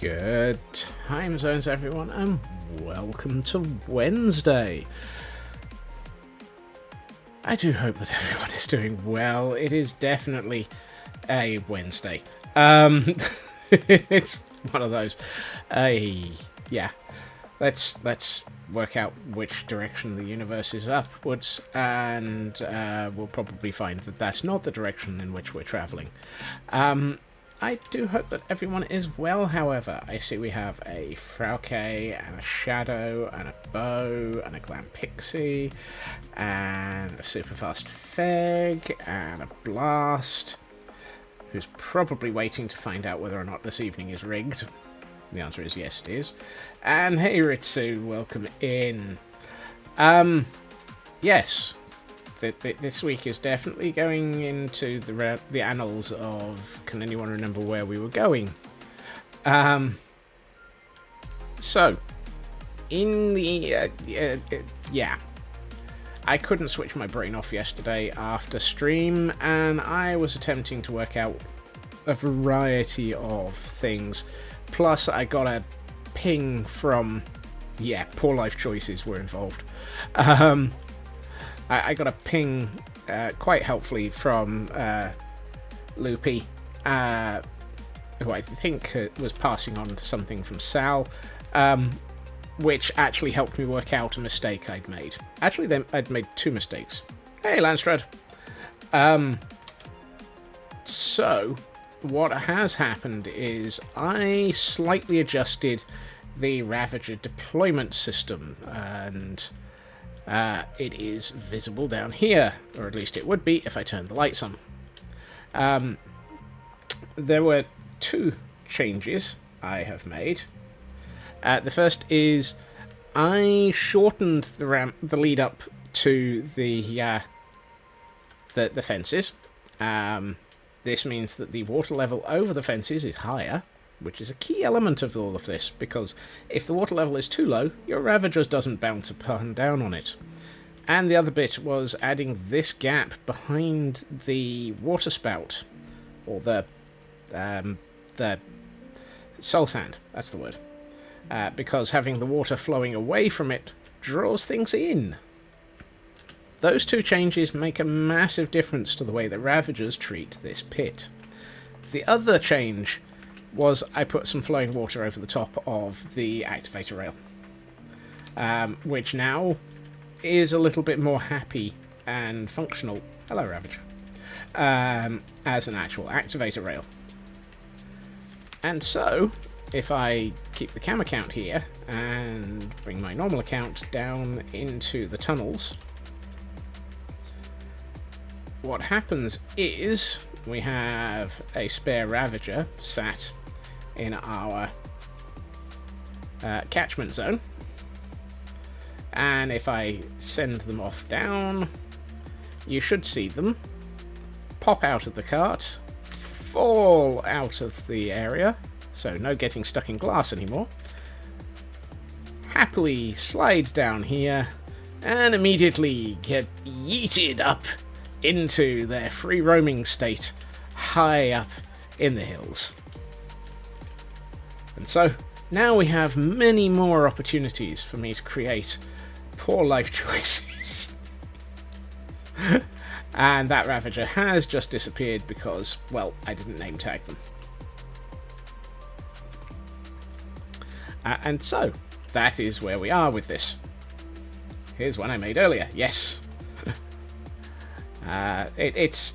Good time zones, everyone, and welcome to Wednesday. I do hope that everyone is doing well. It is definitely a Wednesday. It's one of those. Yeah. Let's work out which direction the universe is upwards, and we'll probably find that that's not the direction in which we're traveling. I do hope that everyone is well, however. I see we have a Frauke, and a Shadow, and a Bow, and a Glam Pixie, and a Superfast Feg, and a Blast, who's probably waiting to find out whether or not this evening is rigged. The answer is yes, it is. And hey, Ritsu, welcome in. Yes. This week is definitely going into the annals of can anyone remember where we were going. So in the yeah, I couldn't switch my brain off yesterday after stream, and I was attempting to work out a variety of things. Plus I got a ping from poor life choices were involved. I got a ping quite helpfully from Loopy, who I think was passing on something from Sal, which actually helped me work out a mistake I'd made. Actually, I'd made two mistakes. Hey, Landstrad. So, what has happened is I slightly adjusted the Ravager deployment system, and it is visible down here, or at least it would be if I turned the lights on. There were two changes I have made. The first is I shortened the lead up to the fences. This means that the water level over the fences is higher, which is a key element of all of this, because if the water level is too low, your Ravager doesn't bounce up and down on it. And the other bit was adding this gap behind the water spout, or the soul sand, that's the word, because having the water flowing away from it draws things in. Those two changes make a massive difference to the way that Ravagers treat this pit. The other change was I put some flowing water over the top of the activator rail, which now is a little bit more happy and functional, hello Ravager, as an actual activator rail. And so, if I keep the cam account here and bring my normal account down into the tunnels, what happens is we have a spare Ravager sat in our catchment zone, and if I send them off down, you should see them pop out of the cart, fall out of the area, so no getting stuck in glass anymore, happily slide down here, and immediately get yeeted up into their free roaming state high up in the hills. And so now we have many more opportunities for me to create poor life choices. And that Ravager has just disappeared because, well, I didn't name tag them. And so that is where we are with this. Here's one I made earlier. Yes. It's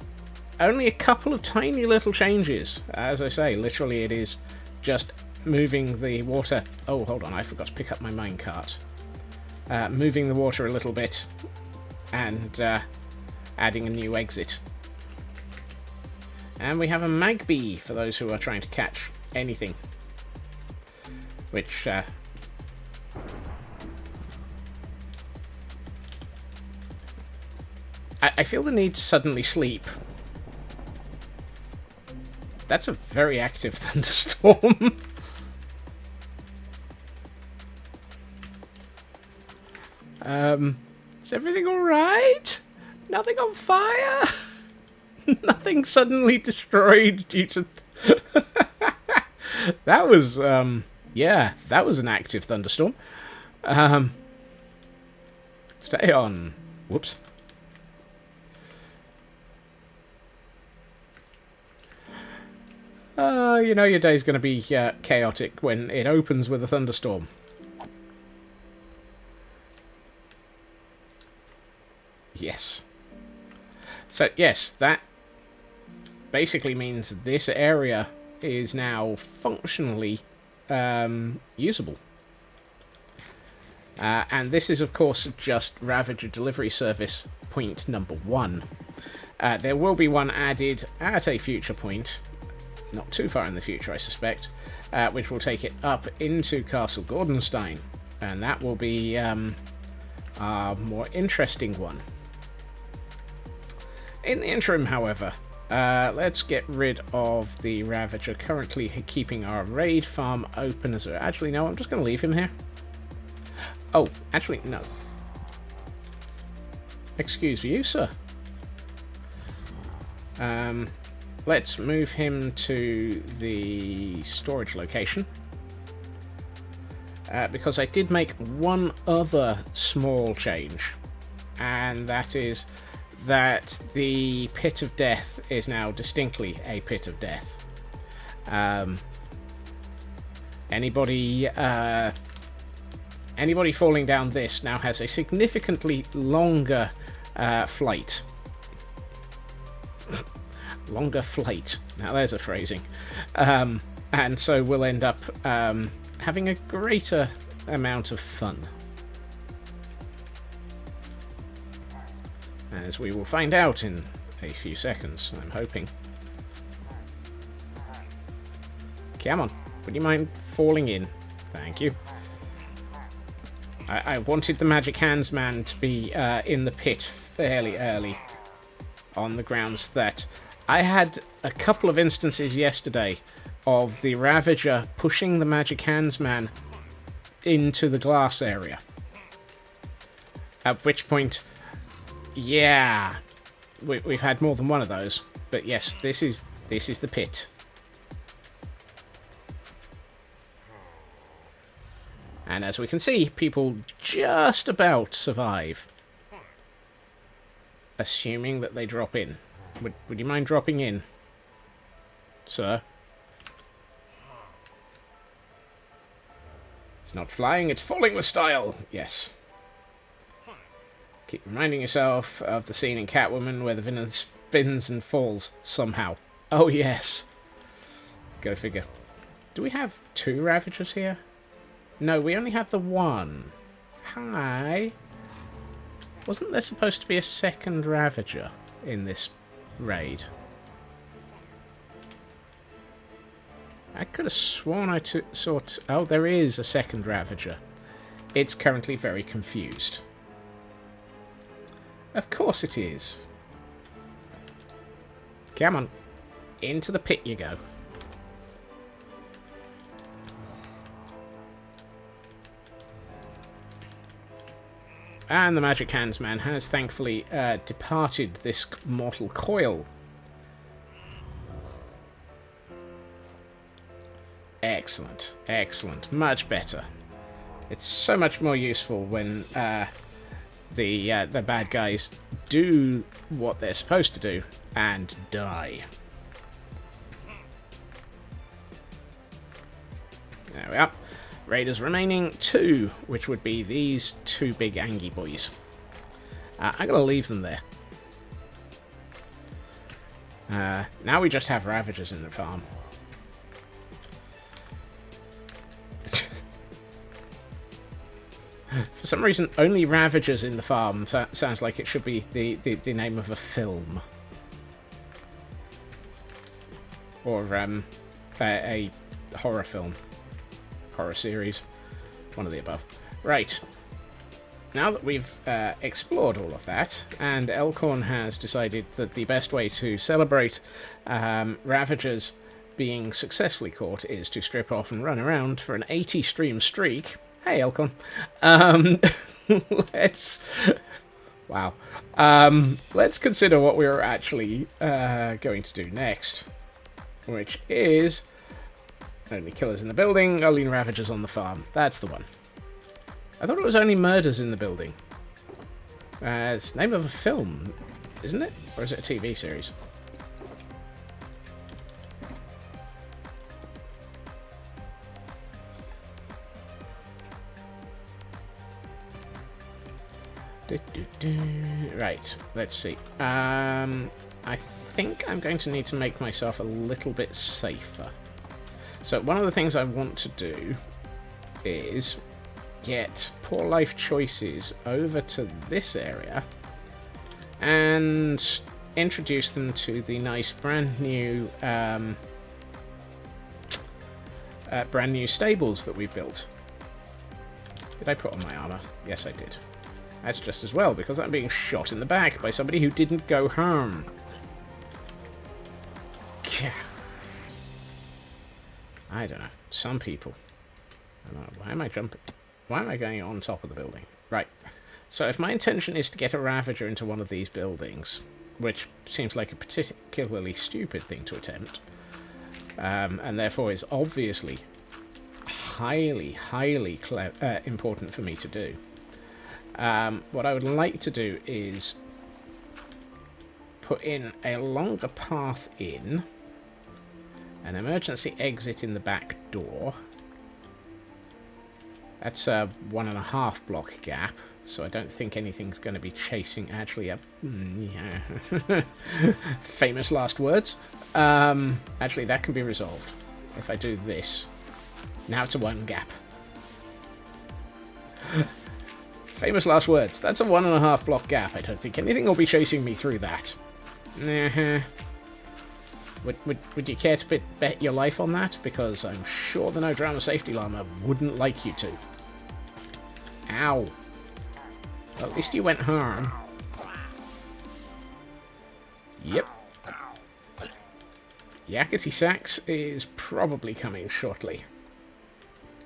only a couple of tiny little changes. As I say, literally it is just moving the water... Oh, hold on, I forgot to pick up my minecart. Moving the water a little bit and adding a new exit. And we have a Magpie for those who are trying to catch anything. Which... I feel the need to suddenly sleep. That's a very active thunderstorm. Is everything alright? Nothing on fire? Nothing suddenly destroyed due to... That was, yeah, that was an active thunderstorm. Stay on. Whoops. You know your day's going to be chaotic when it opens with a thunderstorm. Yes. So, yes, that basically means this area is now functionally usable. And this is, of course, just Ravager Delivery Service point number 1. There will be one added at a future point, not too far in the future, I suspect, which will take it up into Castle Gordonstein. And that will be a more interesting one. In the interim, however, let's get rid of the Ravager currently keeping our raid farm open. Actually, no, I'm just going to leave him here. Oh, actually, no. Excuse you, sir. Let's move him to the storage location. Because I did make one other small change. And that is that the Pit of Death is now distinctly a Pit of Death. Anybody falling down this now has a significantly longer flight. Longer flight. Now there's a phrasing. And so we'll end up having a greater amount of fun. As we will find out in a few seconds, I'm hoping. Come on, would you mind falling in? Thank you. I wanted the Magic Hands man to be in the pit fairly early, on the grounds that I had a couple of instances yesterday of the Ravager pushing the Magic Hands man into the glass area. At which point, yeah, we've had more than one of those. But yes, this is the pit. And as we can see, people just about survive. Assuming that they drop in. Would you mind dropping in, sir? It's not flying, it's falling with style. Yes. Keep reminding yourself of the scene in Catwoman where the villain spins and falls somehow. Oh, yes. Go figure. Do we have 2 Ravagers here? No, we only have the 1. Hi. Wasn't there supposed to be a second Ravager in this raid? I could have sworn I saw... Oh, there is a second Ravager. It's currently very confused. Of course it is. Come on. Into the pit you go. And the Magic Hands man has thankfully departed this mortal coil. Excellent. Excellent. Much better. It's so much more useful when the bad guys do what they're supposed to do and die. There we are. Raiders remaining 2, which would be these 2 big Angie boys. I'm going to leave them there. Now we just have Ravagers in the farm. For some reason, only Ravagers in the farm sounds like it should be the name of a film. Or a horror film. Horror series. One of the above. Right. Now that we've explored all of that, and Elkhorn has decided that the best way to celebrate Ravagers being successfully caught is to strip off and run around for an 80 stream streak. Hey, Elkhorn. Let's... Wow. Let's consider what we're actually going to do next, which is Only killers in the building, only ravagers on the farm. That's the one. I thought it was only murders in the building. It's the name of a film, isn't it? Or is it a TV series? Right, let's see. I think I'm going to need to make myself a little bit safer. So one of the things I want to do is get Poor Life Choices over to this area and introduce them to the nice brand new stables that we built. Did I put on my armor? Yes, I did. That's just as well, because I'm being shot in the back by somebody who didn't go home. I don't know. Some people. I don't know. Why am I jumping? Why am I going on top of the building? Right. So if my intention is to get a ravager into one of these buildings, which seems like a particularly stupid thing to attempt, and therefore is obviously highly important for me to do, what I would like to do is put in a longer path in, an emergency exit in the back door. That's a 1.5 block gap, so I don't think anything's going to be chasing. Actually, yeah. Famous last words. Actually, that can be resolved if I do this. Now it's a 1 gap. Famous last words. That's a 1.5 block gap. I don't think anything will be chasing me through that. Would you care to bet your life on that? Because I'm sure the no drama safety llama wouldn't like you to. Ow. Well, at least you went home. Yep. Yakety Sax is probably coming shortly.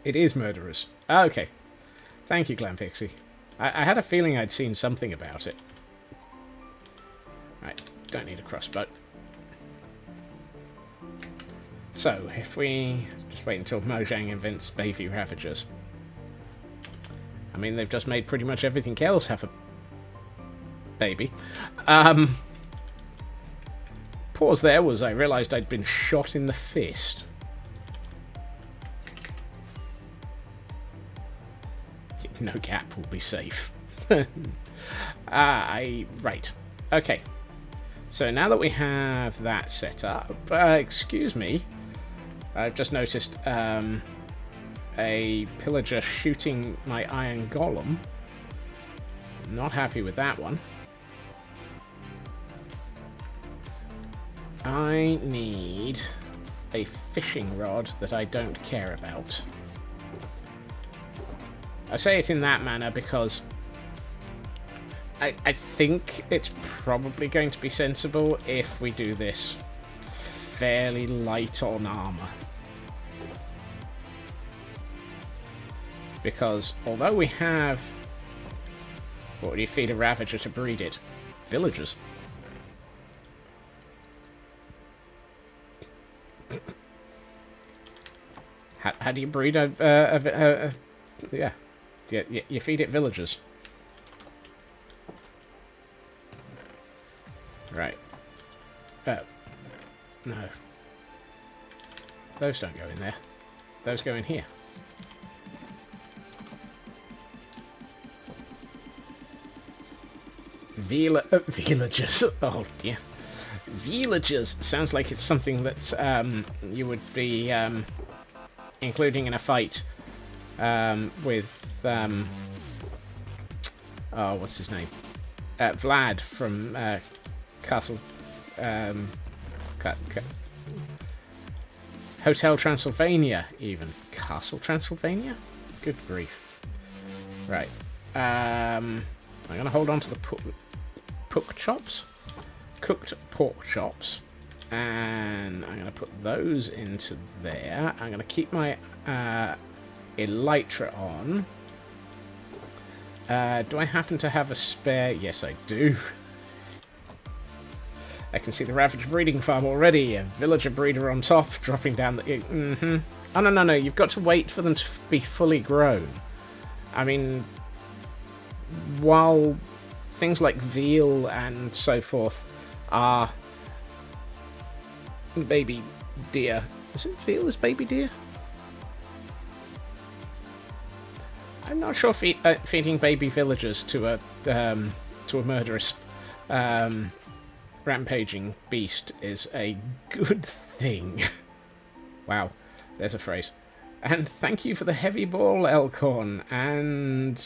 It is murderers. Okay. Thank you, Glam Pixie. I had a feeling I'd seen something about it. Right, don't need a crossbow. So, if we just wait until Mojang invents baby ravagers. I mean, they've just made pretty much everything else have a baby. Pause there was I realised I'd been shot in the fist. No gap will be safe. Right. Okay. So now that we have that set up, excuse me, I've just noticed a pillager shooting my iron golem. Not happy with that one. I need a fishing rod that I don't care about. I say it in that manner because I think it's probably going to be sensible if we do this fairly light on armor. Because although we have... What do you feed a ravager to breed it? Villagers. How do you breed a yeah. You feed it villagers. Right. No. Those don't go in there. Those go in here. Villagers. Oh dear. Villagers sounds like it's something that you would be including in a fight with oh, what's his name? Vlad from Castle Hotel Transylvania, even. Castle Transylvania? Good grief. Right. I'm going to hold on to the pork chops. Cooked pork chops. And I'm going to put those into there. I'm going to keep my elytra on. Do I happen to have a spare? Yes, I do. I can see the Ravage breeding farm already. A villager breeder on top, dropping down the... Oh, no, no, no. You've got to wait for them to be fully grown. I mean, while things like veal and so forth are baby deer. Is it veal as baby deer? I'm not sure feeding baby villagers to a murderous rampaging beast is a good thing. Wow, there's a phrase. And thank you for the heavy ball, Elkhorn. And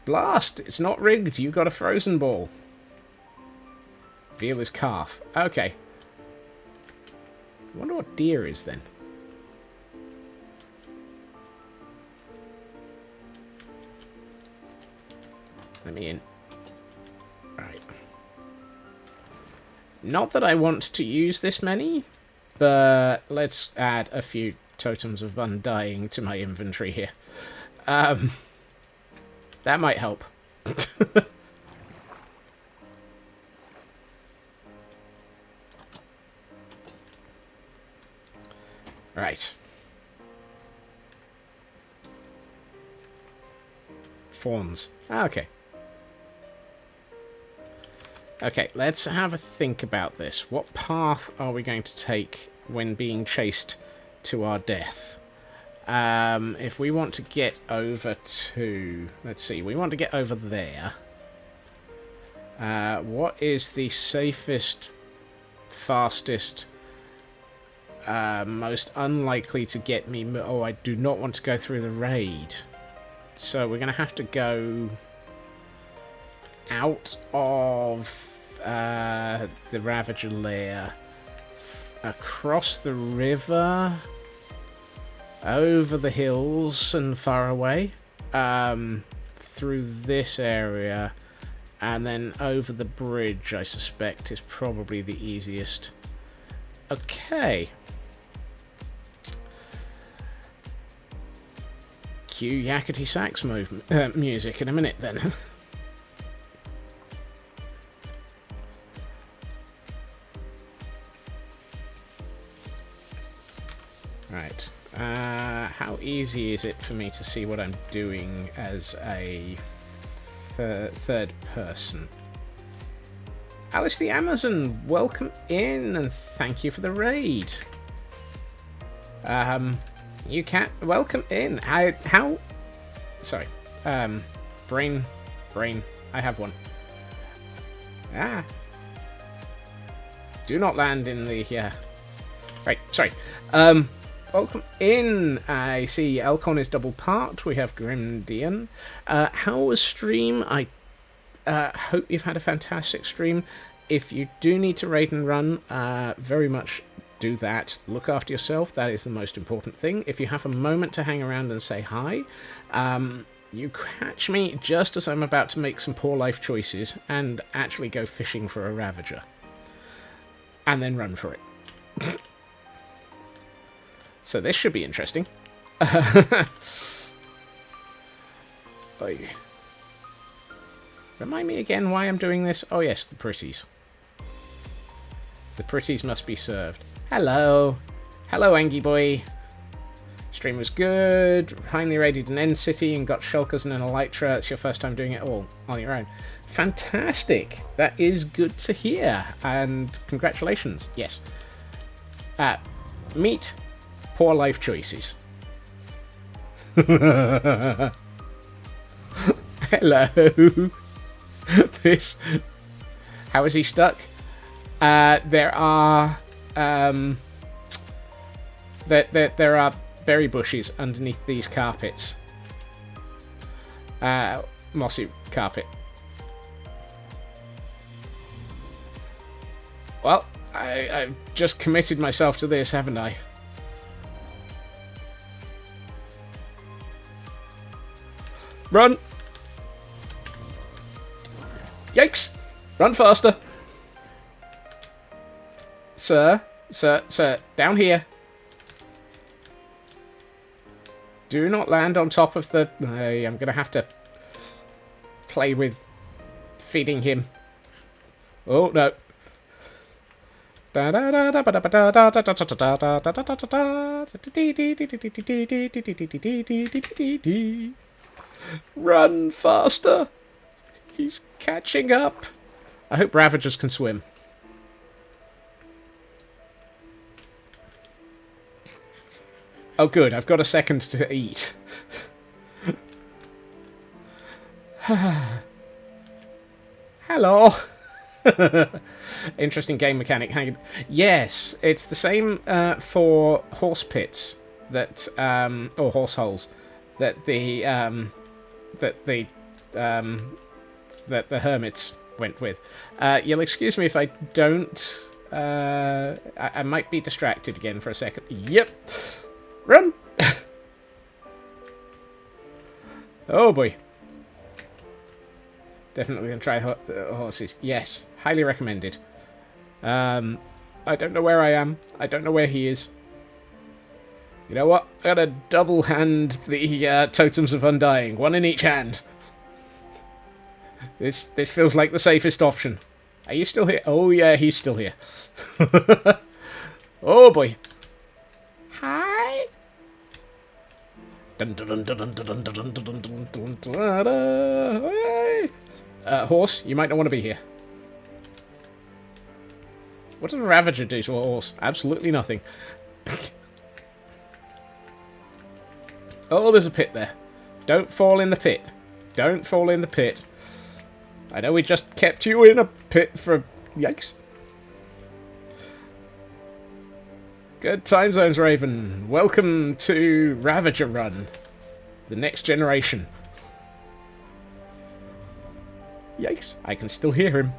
blast! It's not rigged. You got a frozen ball. Veal is calf. Okay. I wonder what deer is then. Let me in. Right. Not that I want to use this many, but let's add a few totems of undying to my inventory here. That might help. Right. Fawns. Okay. Okay, let's have a think about this. What path are we going to take when being chased to our death? If we want to get over to... Let's see, we want to get over there. What is the safest, fastest, most unlikely to get me... Oh, I do not want to go through the raid. So we're going to have to go out of the Ravager lair, across the river, over the hills and far away, through this area, and then over the bridge, I suspect, is probably the easiest. Okay. Cue yakety sax music in a minute then. Right. How easy is it for me to see what I'm doing as a third person? Alice the Amazon, welcome in and thank you for the raid. You can't... Welcome in. How... Sorry. Brain. I have one. Ah. Do not land in the... Right, sorry. Welcome in. I see Elkhorn is double part. We have Grimdian. How was stream? I hope you've had a fantastic stream. If you do need to raid and run, very much do that. Look after yourself. That is the most important thing. If you have a moment to hang around and say hi, you catch me just as I'm about to make some poor life choices and actually go fishing for a ravager. And then run for it. So this should be interesting. Remind me again why I'm doing this? Oh yes, the pretties. The pretties must be served. Hello. Hello, Angie boy. Stream was good. Finally raided an end city and got shulkers and an elytra. It's your first time doing it all on your own. Fantastic. That is good to hear. And congratulations. Yes. Meet poor life choices. Hello. This. How is he stuck? There are there are berry bushes underneath these carpets. Mossy carpet. Well, I've just committed myself to this, haven't I? Run! Yikes! Run faster! Sir, down here. Do not land on top of the... I'm going to have to play with feeding him. Oh, no. Run faster! He's catching up. I hope ravagers can swim. Oh good, I've got a second to eat. Hello. Interesting game mechanic. Yes, it's the same for horse pits that or horse holes that the hermits went with. You'll excuse me if I don't. I might be distracted again for a second. Yep. Run. Oh boy. Definitely gonna try horses. Yes, highly recommended. I don't know where I am. I don't know where he is. You know what? I gotta double hand the totems of undying, one in each hand. This feels like the safest option. Are you still here? Oh yeah, he's still here. Oh boy. Hi. Horse, you might not want to be here. What does a ravager do to a horse? Absolutely nothing. Oh, there's a pit there. Don't fall in the pit. Don't fall in the pit. I know we just kept you in a pit for... Yikes. Good time zones, Raven. Welcome to Ravager Run. The next generation. Yikes. I can still hear him.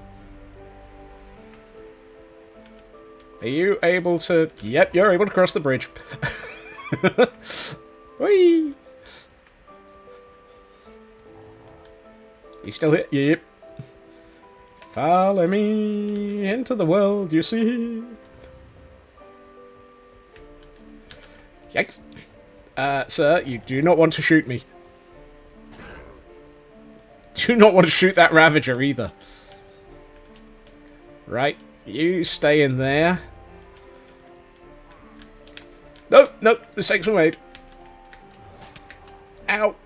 Are you able to... Yep, you're able to cross the bridge. Whee! You still here? Yep. Follow me into the world you see. Yikes. Sir, you do not want to shoot me. Do not want to shoot that Ravager either. Right, you stay in there. No, no, mistakes were made. Ow.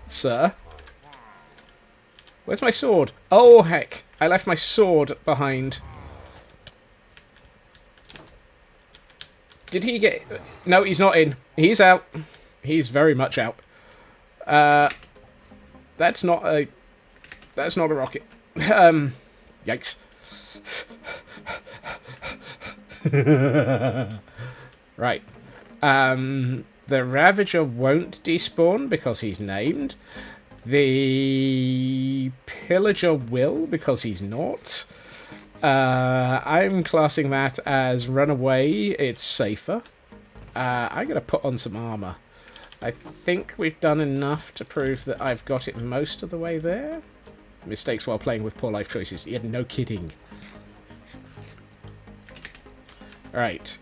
Sir? Where's my sword? Oh, heck. I left my sword behind. Did he get... No, he's not in. He's out. He's very much out. That's not a... That's not a rocket. Yikes. Right. The Ravager won't despawn because he's named. The Pillager will because he's not. I'm classing that as runaway. It's safer. I'm going to put on some armor. I think we've done enough to prove that I've got it most of the way there. Mistakes while playing with poor life choices. Yeah, no kidding. Right.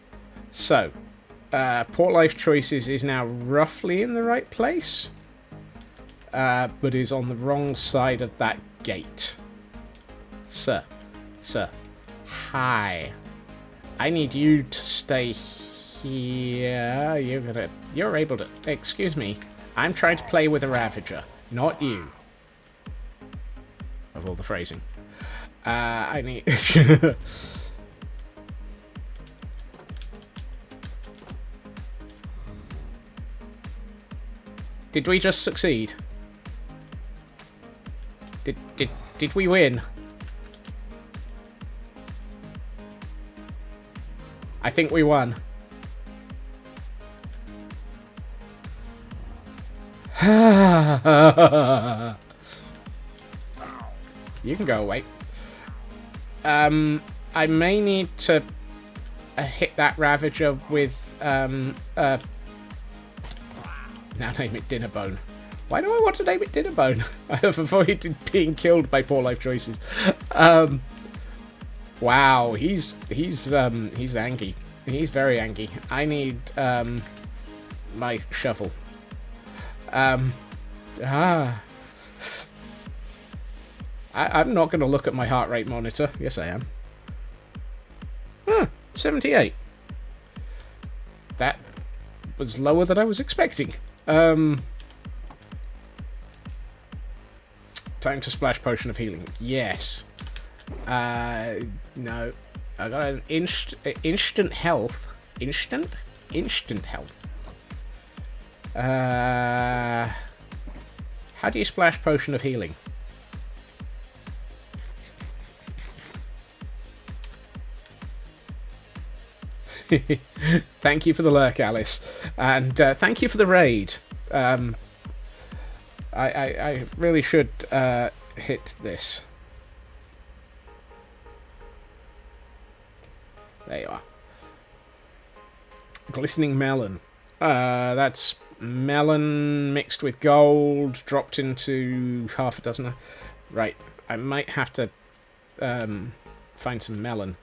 So, poor life choices is now roughly in the right place. But is on the wrong side of that gate. Sir. Sir. Hi. I need you to stay here. You're able to... Excuse me. I'm trying to play with a Ravager, not you. Of all the phrasing. I need... Did we just succeed? Did we win? I think we won. You can go away. I may need to hit that Ravager with now name it Dinnerbone. Why do I want to name it Dinnerbone? I have avoided being killed by poor life choices. Wow, he's angry. He's very angry. I need my shovel. I'm not going to look at my heart rate monitor. Yes, I am. 78. That was lower than I was expecting. Time to splash potion of healing. Yes. No. I got an instant health. Instant health. How do you splash potion of healing? Thank you for the lurk, Alice, and thank you for the raid. I really should hit this. There you are. Glistening melon. That's melon mixed with gold, dropped into half a dozen. Right, I might have to find some melon.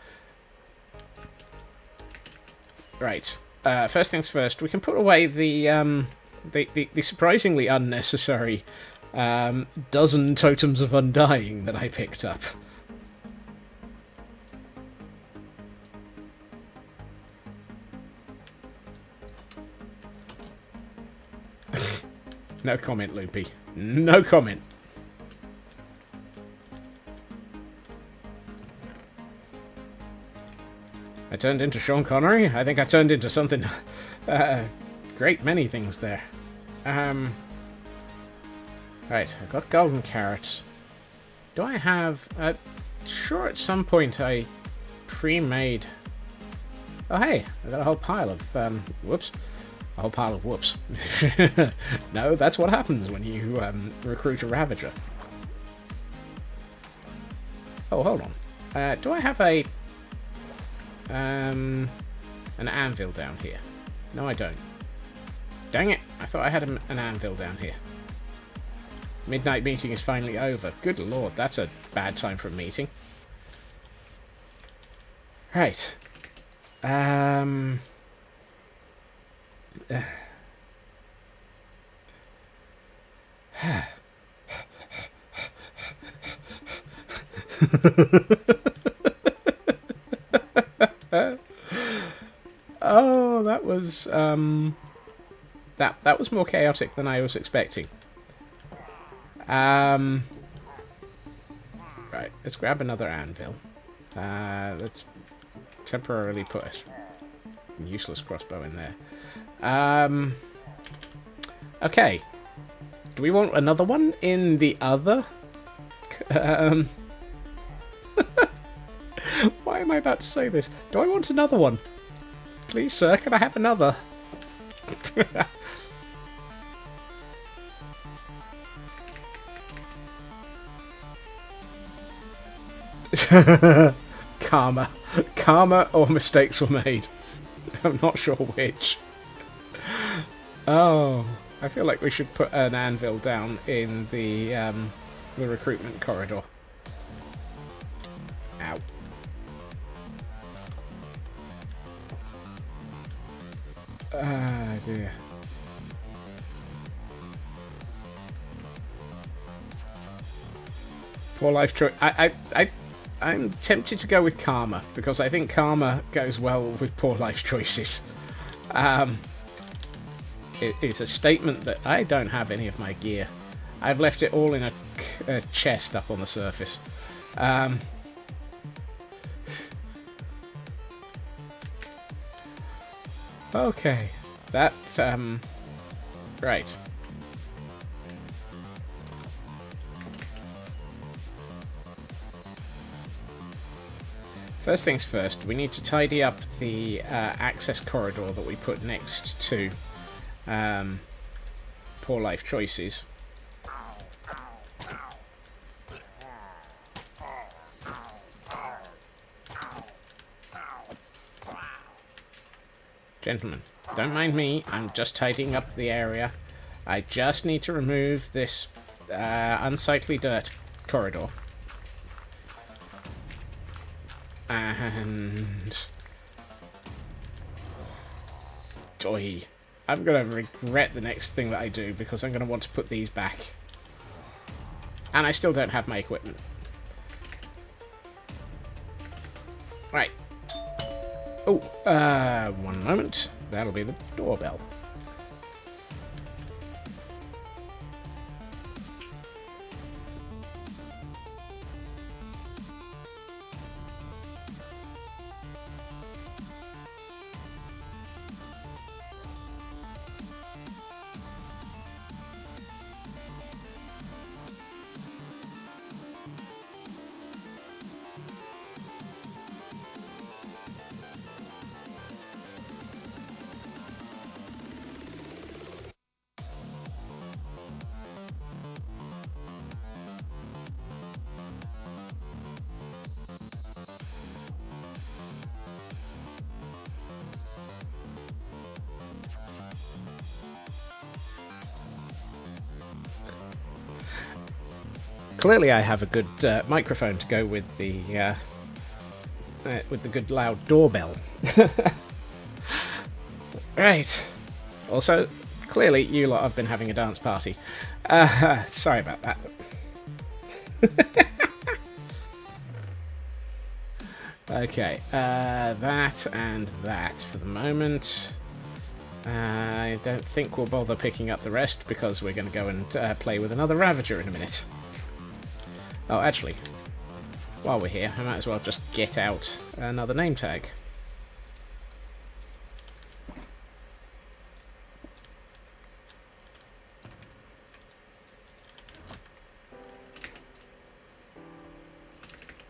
Right. First things first, we can put away the surprisingly unnecessary dozen totems of undying that I picked up. No comment, Loopy. No comment. I turned into Sean Connery? I think I turned into something... great many things there. Right, I've got golden carrots. Do I have... sure at some point I pre-made... Oh hey, I got a whole pile of... whoops. A whole pile of whoops. No, that's what happens when you recruit a ravager. Oh, hold on. Do I have a... an anvil down here? No, I don't. Dang it! I thought I had an anvil down here. Midnight meeting is finally over. Good lord, that's a bad time for a meeting. Right. Oh, that was that was more chaotic than I was expecting. Right, let's grab another anvil. Let's temporarily put a useless crossbow in there. Okay. Do we want another one in the other? Why am I about to say this? Do I want another one? Please, sir, can I have another? Karma. Karma or mistakes were made. I'm not sure which. Oh, I feel like we should put an anvil down in the recruitment corridor. Ow. Ah, dear. Poor life choice. I'm tempted to go with karma, because I think karma goes well with poor life choices. It's a statement that I don't have any of my gear. I've left it all in a chest up on the surface. Okay, that, right. First things first, we need to tidy up the access corridor that we put next to poor life choices. Gentlemen, don't mind me, I'm just tidying up the area. I just need to remove this unsightly dirt corridor. And... Oi. I'm going to regret the next thing that I do, because I'm going to want to put these back. And I still don't have my equipment. Right. Oh, one moment. That'll be the doorbell. Clearly, I have a good microphone to go with the good loud doorbell. Right. Also, clearly, you lot have been having a dance party. Sorry about that. Okay, that and that for the moment. I don't think we'll bother picking up the rest because we're going to go and play with another ravager in a minute. Oh, actually, while we're here, I might as well just get out another name tag.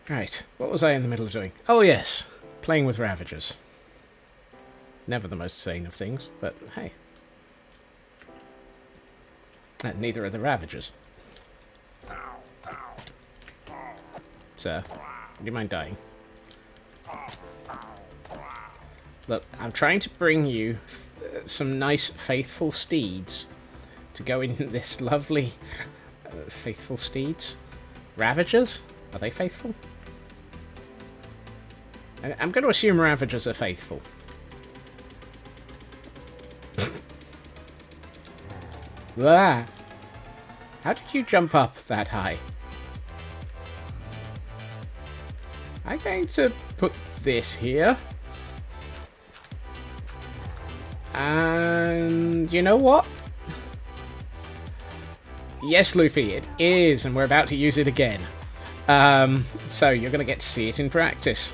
Right, what was I in the middle of doing? Oh yes, playing with ravagers. Never the most sane of things, but hey. Neither are the ravagers. Sir, do you mind dying? Look, I'm trying to bring you some nice faithful steeds to go in this lovely... faithful steeds? Ravagers? Are they faithful? I'm going to assume ravagers are faithful. Ah! How did you jump up that high? I'm going to put this here. And you know what? Yes, Luffy, it is, and we're about to use it again. So you're going to get to see it in practice.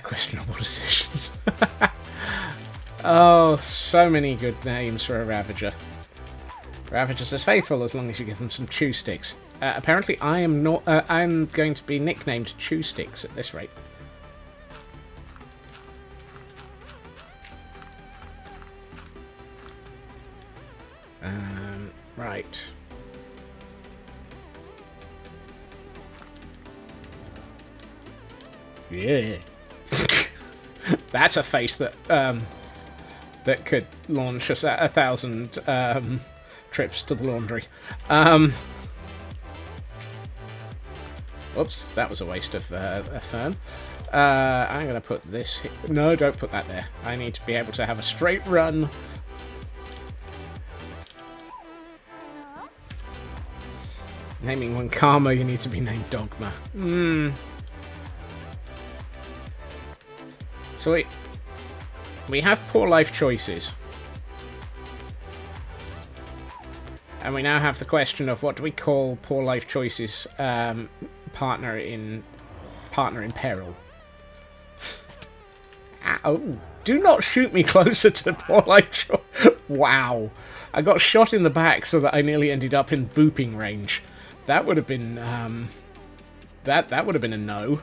Questionable decisions. Oh, so many good names for a Ravager. Ravager's as faithful as long as you give them some chew sticks. Apparently, I am not. I'm going to be nicknamed Chew Sticks at this rate. Right. Yeah. That's a face that that could launch us at 1,000 trips to the laundry. Oops, that was a waste of a fern. I'm going to put this here. No, don't put that there. I need to be able to have a straight run. Naming one Karma, you need to be named Dogma. So we have poor life choices. And we now have the question of what do we call poor life choices partner in peril. Oh, do not shoot me closer to poor life choice. Wow. I got shot in the back so that I nearly ended up in booping range. That would have been that would have been a no.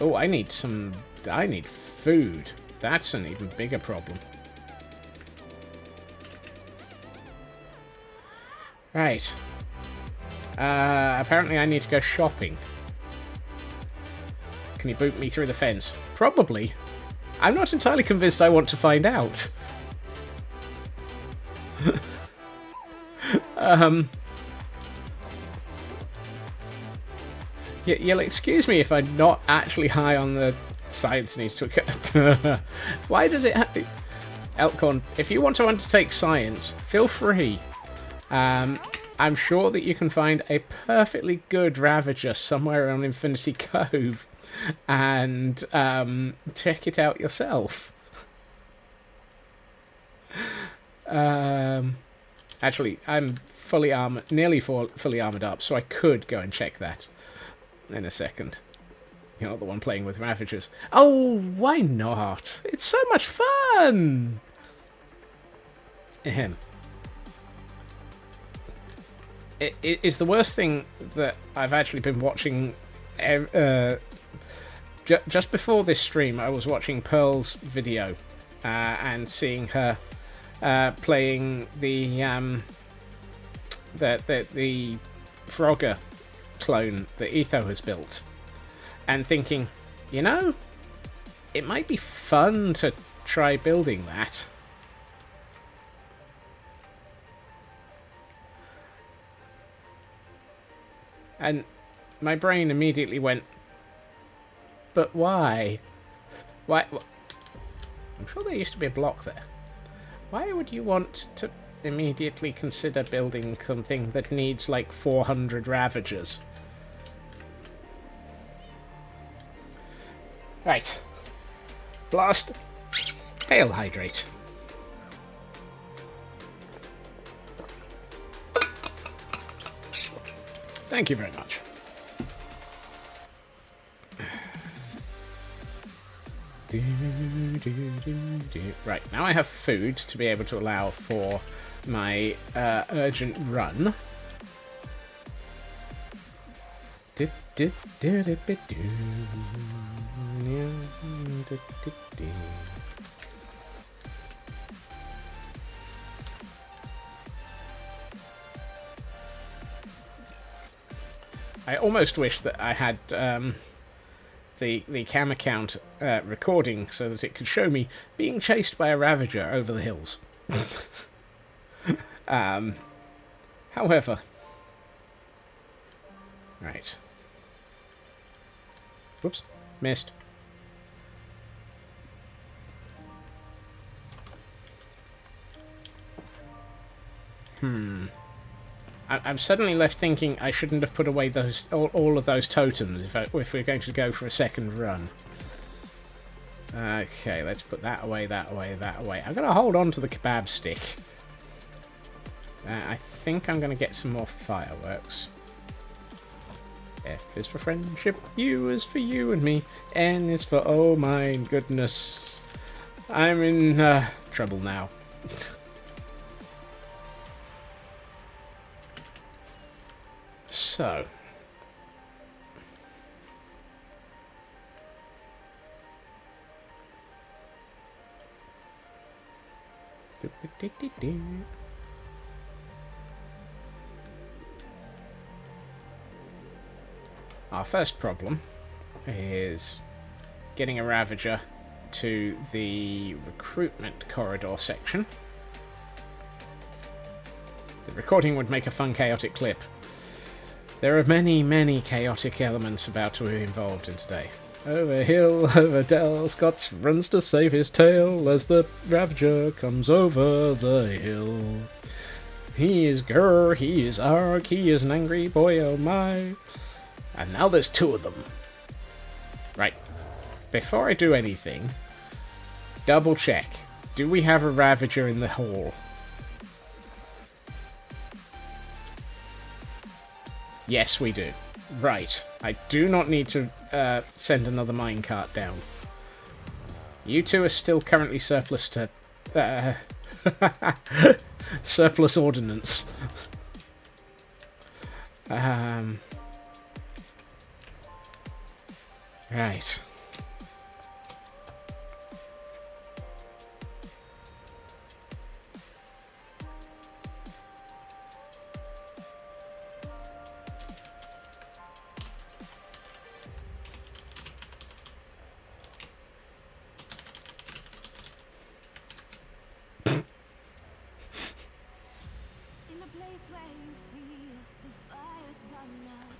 Oh, I need food. That's an even bigger problem. Right. Apparently I need to go shopping. Can you boot me through the fence? Probably. I'm not entirely convinced I want to find out. You'll excuse me if I'm not actually high on the science needs to occur. Why does it have... Elkhorn, if you want to undertake science, feel free. I'm sure that you can find a perfectly good ravager somewhere on Infinity Cove and check it out yourself. Actually, I'm fully armored, nearly fully armored up, so I could go and check that in a second. You're not the one playing with ravagers. Oh, why not? It's so much fun! Ahem. It is the worst thing that I've actually been watching. Just before this stream, I was watching Pearl's video and seeing her playing the Frogger clone that Etho has built, and thinking, you know, it might be fun to try building that. And my brain immediately went, but why? Why? I'm sure there used to be a block there. Why would you want to immediately consider building something that needs like 400 ravagers? Right. Blast. Hail hydrate. Thank you very much. Right, now I have food to be able to allow for my urgent run. I almost wish that I had the cam account recording so that it could show me being chased by a ravager over the hills. However, right. Whoops, missed. I'm suddenly left thinking I shouldn't have put away those all of those totems if we're going to go for a second run. Okay, let's put that away, that away, that away. I'm going to hold on to the kebab stick. I think I'm going to get some more fireworks. F is for friendship, U is for you and me, N is for oh my goodness. I'm in trouble now. So, our first problem is getting a ravager to the recruitment corridor section. The recording would make a fun chaotic clip. There are many, many chaotic elements about to be involved in today. Over hill, over dell, Scott runs to save his tail as the ravager comes over the hill. He is grr, he is arg, he is an angry boy, oh my. And now there's two of them. Right. Before I do anything, double check. Do we have a ravager in the hall? Yes, we do. Right. I do not need to send another minecart down. You two are still currently surplus to... surplus ordnance. Right.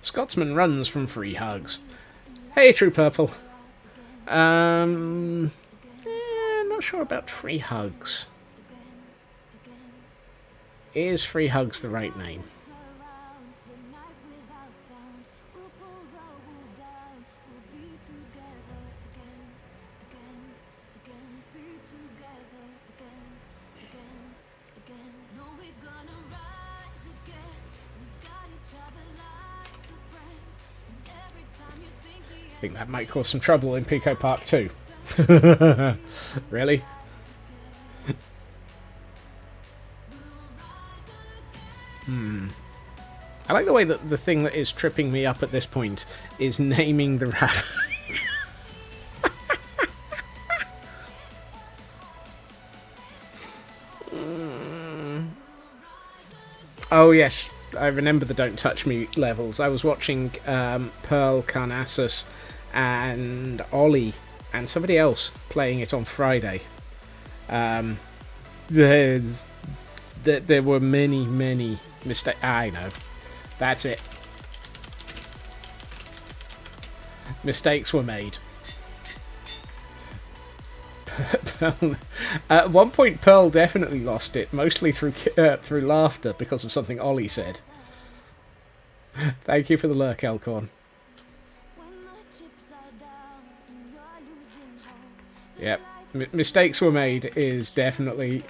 Scotsman runs from free hugs. Hey, True Purple. Not sure about free hugs. Is free hugs the right name? think that might cause some trouble in Pico Park too. Really? I like the way that the thing that is tripping me up at this point is naming the rabbit. Oh yes, I remember the Don't Touch Me levels. I was watching Pearl, Carnassus, and Ollie, and somebody else playing it on Friday. There were many mistakes. I know. That's it. Mistakes were made. At one point, Pearl definitely lost it, mostly through laughter because of something Ollie said. Thank you for the lurk, Elcorn. Yep, mistakes were made is definitely...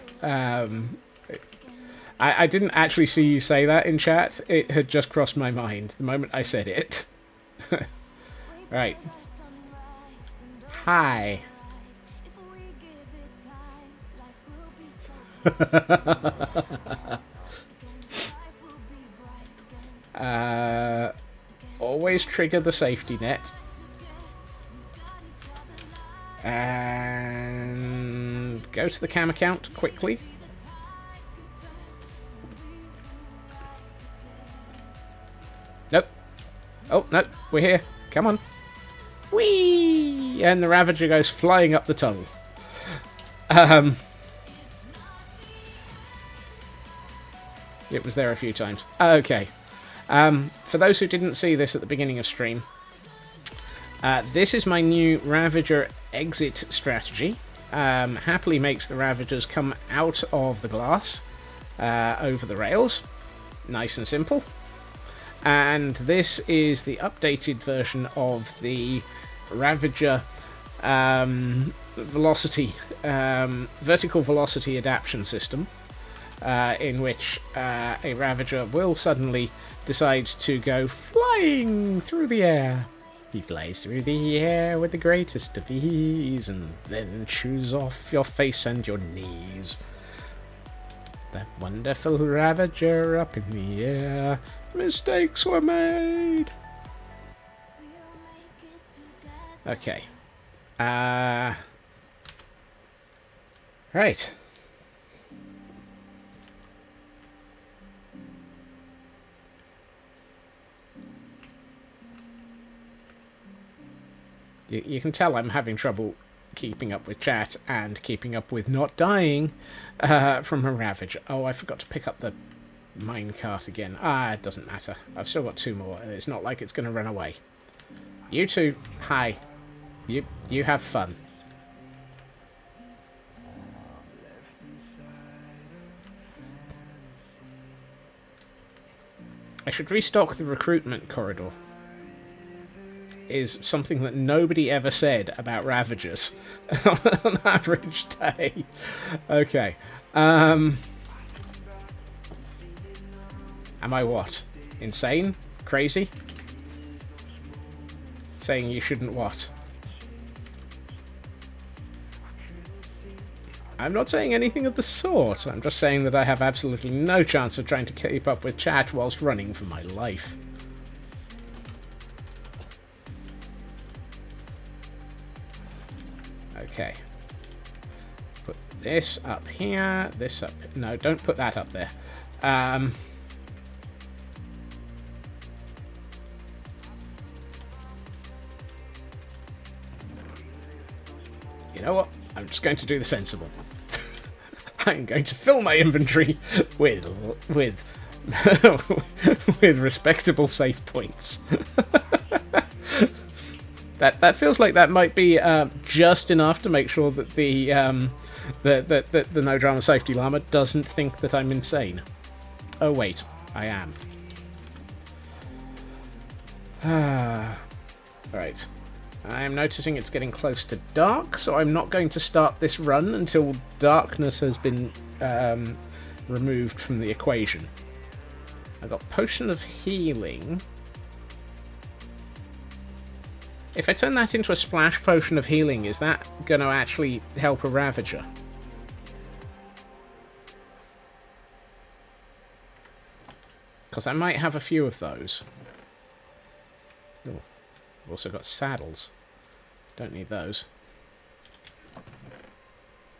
I didn't actually see you say that in chat. It had just crossed my mind the moment I said it. Right. Hi. Always trigger the safety net. And go to the cam account quickly. Nope. Oh, no, we're here. Come on. Whee! And the Ravager goes flying up the tunnel. It was there a few times. Okay. For those who didn't see this at the beginning of stream, this is my new Ravager exit strategy. Happily makes the Ravagers come out of the glass over the rails. Nice and simple. And this is the updated version of the Ravager velocity, vertical velocity adaptation system, in which a Ravager will suddenly decide to go flying through the air. He flies through the air with the greatest of ease, and then chews off your face and your knees. That wonderful Ravager up in the air. Mistakes were made. Okay. Right. You can tell I'm having trouble keeping up with chat and keeping up with not dying from a Ravager. Oh, I forgot to pick up the minecart again. It doesn't matter. I've still got 2 more, and it's not like it's going to run away. You two, hi. You have fun. I should restock the recruitment corridor. Is something that nobody ever said about Ravagers on an average day. Okay. Am I what? Insane? Crazy? Saying you shouldn't what? I'm not saying anything of the sort. I'm just saying that I have absolutely no chance of trying to keep up with chat whilst running for my life. Okay. Put this up here, this up... No, don't put that up there. You know what? I'm just going to do the sensible. I'm going to fill my inventory with with respectable save points. That feels like that might be just enough to make sure that the No Drama Safety Llama doesn't think that I'm insane. Oh wait, I am. Right. I'm noticing it's getting close to dark, so I'm not going to start this run until darkness has been removed from the equation. I've got Potion of Healing. If I turn that into a splash potion of healing, is that going to actually help a ravager? Because I might have a few of those. Oh, I've also got saddles. Don't need those.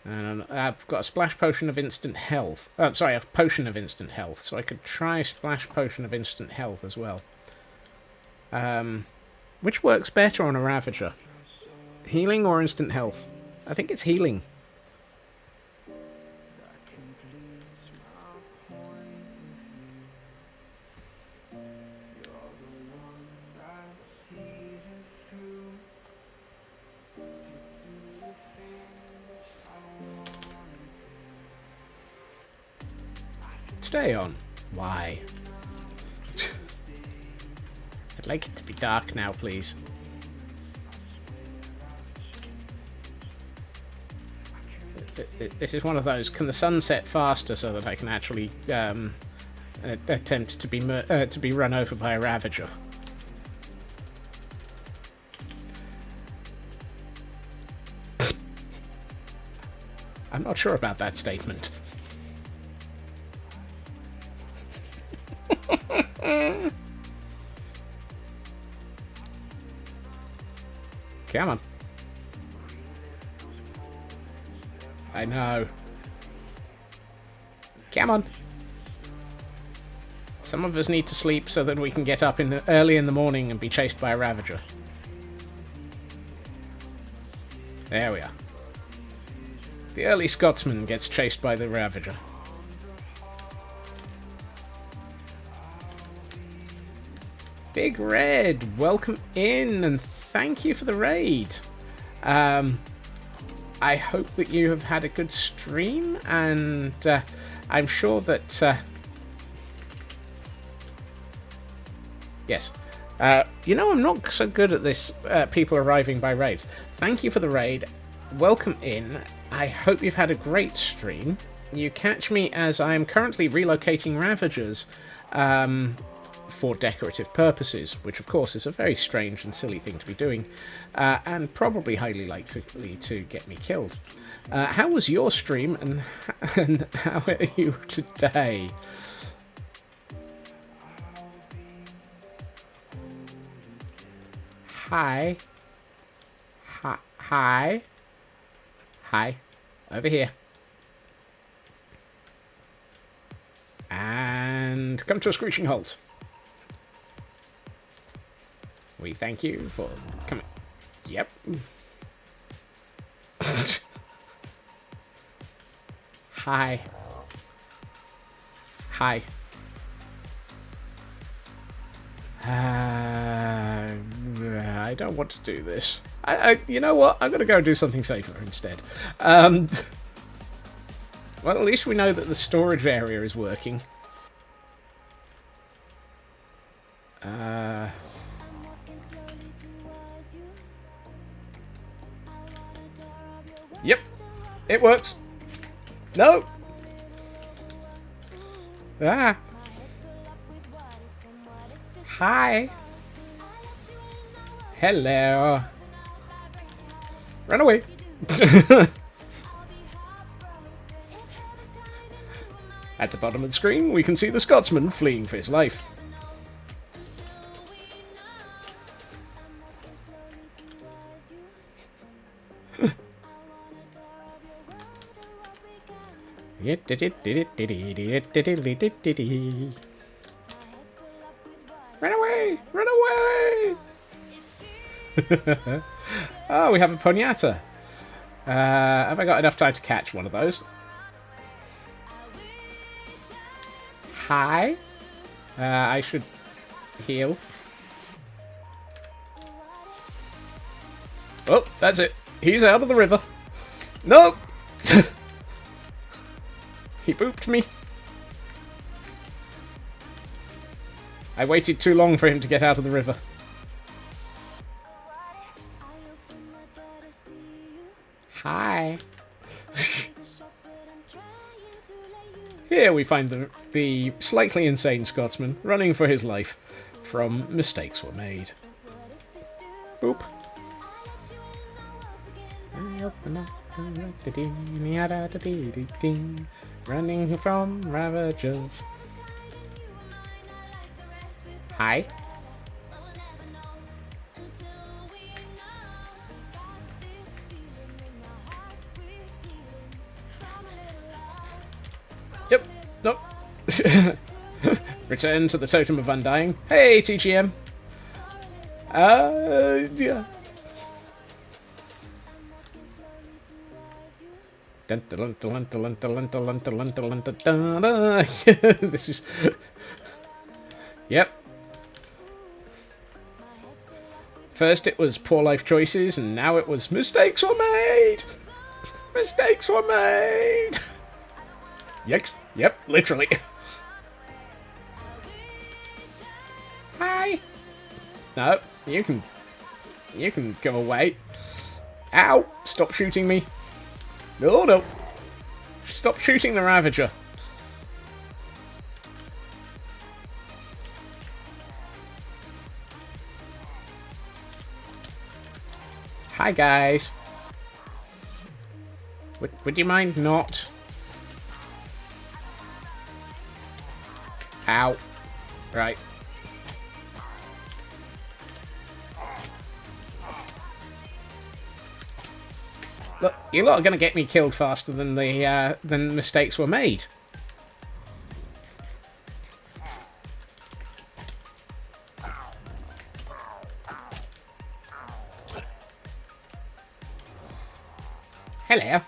And I've got a splash potion of instant health. Oh, sorry, a potion of instant health. So I could try splash potion of instant health as well. Which works better on a ravager? Healing or instant health? I think it's healing. Stay on. Why? I'd like it to be dark now, please. This is one of those. Can the sun set faster so that I can actually attempt to be run over by a ravager? I'm not sure about that statement. Come on. I know. Come on. Some of us need to sleep so that we can get up early in the morning and be chased by a ravager. There we are. The early Scotsman gets chased by the ravager. Big Red, welcome in and thank you for the raid. I hope that you have had a good stream, and I'm sure that... yes. You know, I'm not so good at this, people arriving by raids. Thank you for the raid. Welcome in. I hope you've had a great stream. You catch me as I am currently relocating ravagers for decorative purposes, which of course is a very strange and silly thing to be doing, and probably highly likely to get me killed. How was your stream, and how are you today? Hi. Hi. Hi. Over here. And come to a screeching halt. We thank you for coming. Yep. Hi. Hi. I don't want to do this. You know what? I'm going to go do something safer instead. Well, at least we know that the storage area is working. Yep, it works. No. Ah. Hi. Hello. Run away. At the bottom of the screen, we can see the Scotsman fleeing for his life. Run away! Run away! Oh, we have a Ponyata. Have I got enough time to catch one of those? Hi. I should heal. Oh, that's it. He's out of the river. Nope. He booped me. I waited too long for him to get out of the river. Hi. Here we find the slightly insane Scotsman running for his life from mistakes were made. Boop. Running from ravagers. Hi. Yep. Nope. Return to the Totem of Undying. Hey, TGM. Yeah. This is... Yep. First it was poor life choices, and now it was mistakes were made! Mistakes were made! Yikes. Yep, literally. Hi! No, you can go away. Ow! Stop shooting me. No, no. Stop shooting the Ravager. Hi, guys. Would you mind not? Ow. Right. Look, you lot are going to get me killed faster than the than mistakes were made. Hello.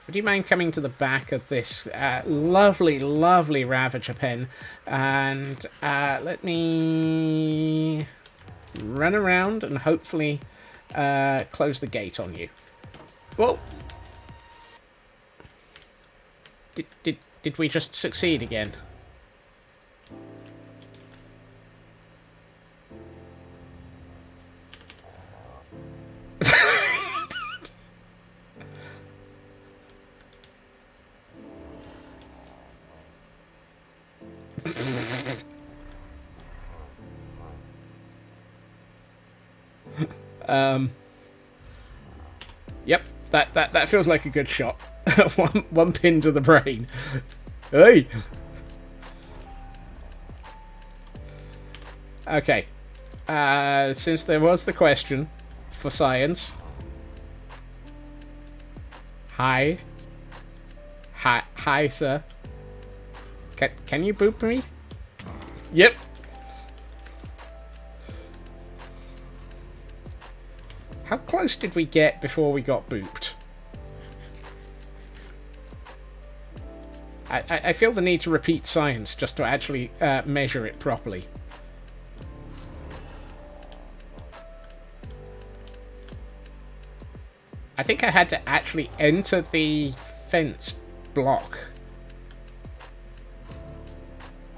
Would you mind coming to the back of this lovely, lovely Ravager pen and let me run around and hopefully close the gate on you. Well, did we just succeed again? Yep, that feels like a good shot. one pin to the brain. Hey. Okay. Since there was the question for science. Hi, sir. Can you boop me? Yep. How close did we get before we got booped? I feel the need to repeat science just to actually measure it properly. I think I had to actually enter the fence block.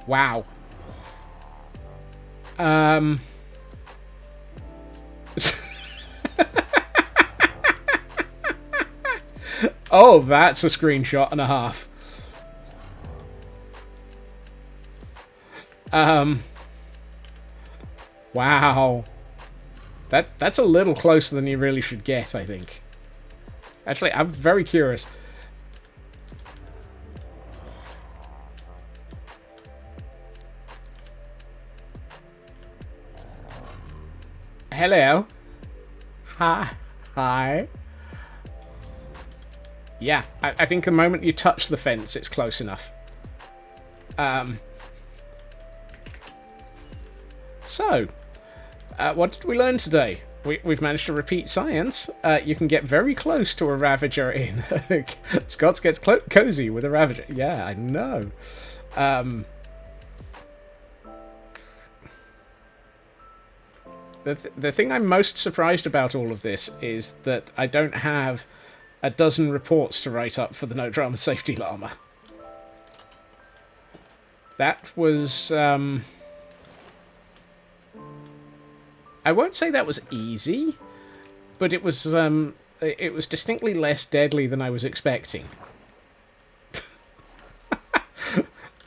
Wow. Oh, that's a screenshot and a half. Wow. That's a little closer than you really should get, I think. Actually, I'm very curious. Hello. Hi. Yeah, I think the moment you touch the fence, it's close enough. So, what did we learn today? We've managed to repeat science. You can get very close to a Ravager in. Scots gets cozy with a Ravager. Yeah, I know. The thing I'm most surprised about all of this is that I don't have a dozen reports to write up for the No Drama Safety Llama. That was... I won't say that was easy, but it was distinctly less deadly than I was expecting.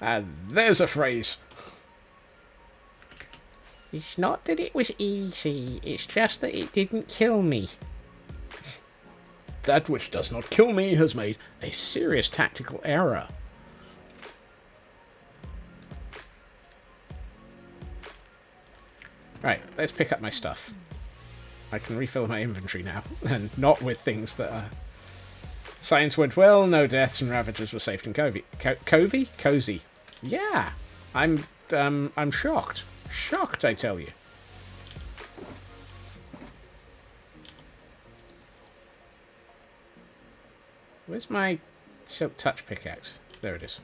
And there's a phrase. It's not that it was easy, it's just that it didn't kill me. That which does not kill me has made a serious tactical error. Right, let's pick up my stuff. I can refill my inventory now, and not with things that are... Science went well, no deaths, and ravagers were safe and cozy. Yeah, I'm shocked. Shocked, I tell you. Where's my silk touch pickaxe? There it is.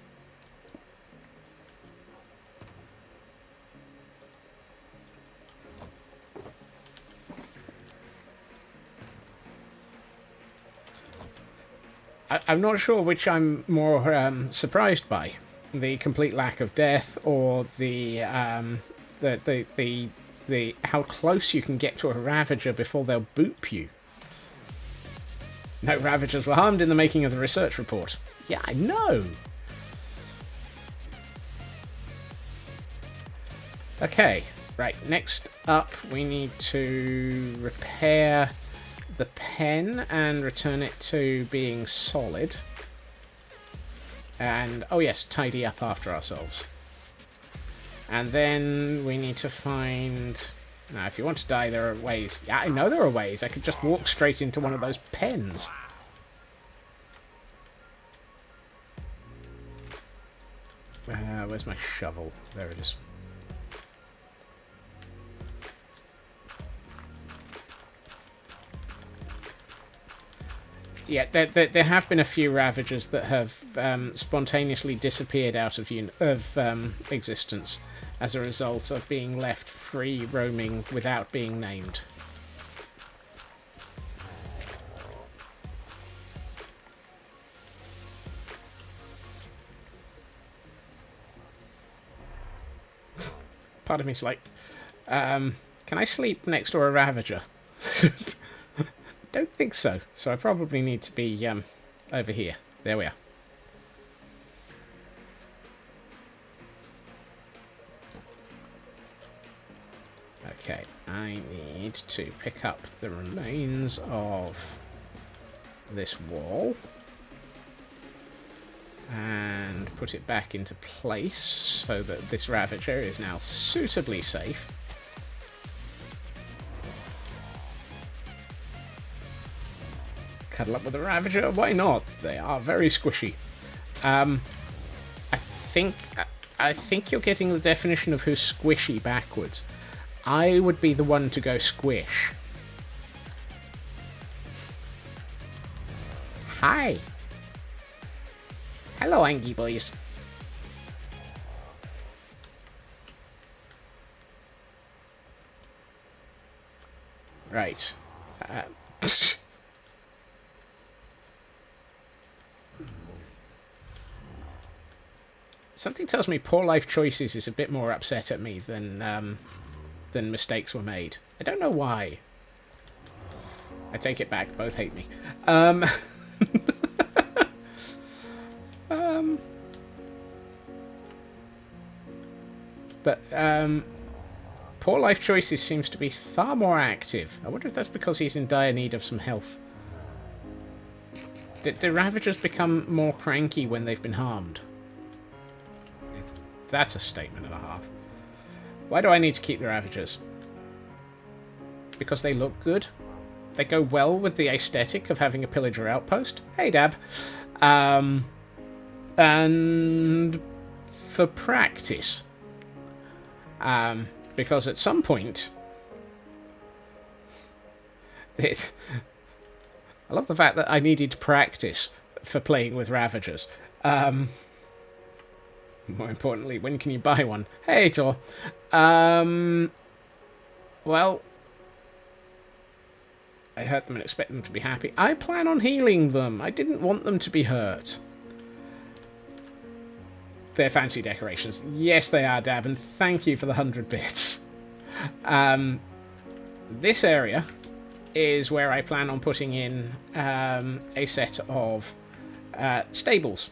I'm not sure which I'm more surprised by, the complete lack of death or the how close you can get to a ravager before they'll boop you. No ravagers were harmed in the making of the research report. Yeah, I know. Okay, right. Next up, we need to repair the pen and return it to being solid. And, oh yes, tidy up after ourselves. And then we need to find... Now, if you want to die, there are ways. Yeah, I know there are ways. I could just walk straight into one of those pens. Where's my shovel? There it is. Yeah, there have been a few ravagers that have spontaneously disappeared out of existence as a result of being left free roaming without being named. Part of me's like, can I sleep next to a ravager? Don't think so. So I probably need to be over here. There we are. Okay, I need to pick up the remains of this wall and put it back into place so that this ravager is now suitably safe. Cuddle up with a ravager, why not? They are very squishy. I think you're getting the definition of who's squishy backwards. I would be the one to go squish. Hi. Hello, Angie boys. Right. Something tells me poor life choices is a bit more upset at me than mistakes were made. I don't know why. I take it back. Both hate me. But poor life choices seems to be far more active. I wonder if that's because he's in dire need of some health. Do ravagers become more cranky when they've been harmed? That's a statement and a half. Why do I need to keep the ravagers? Because they look good? They go well with the aesthetic of having a pillager outpost? Hey, Dab. And for practice. Because at some point... I love the fact that I needed practice for playing with ravagers. More importantly, when can you buy one? Hey, Tor. Well, I hurt them and expect them to be happy. I plan on healing them. I didn't want them to be hurt. They're fancy decorations. Yes, they are, Dab, and thank you for the 100 bits. This area is where I plan on putting in a set of stables.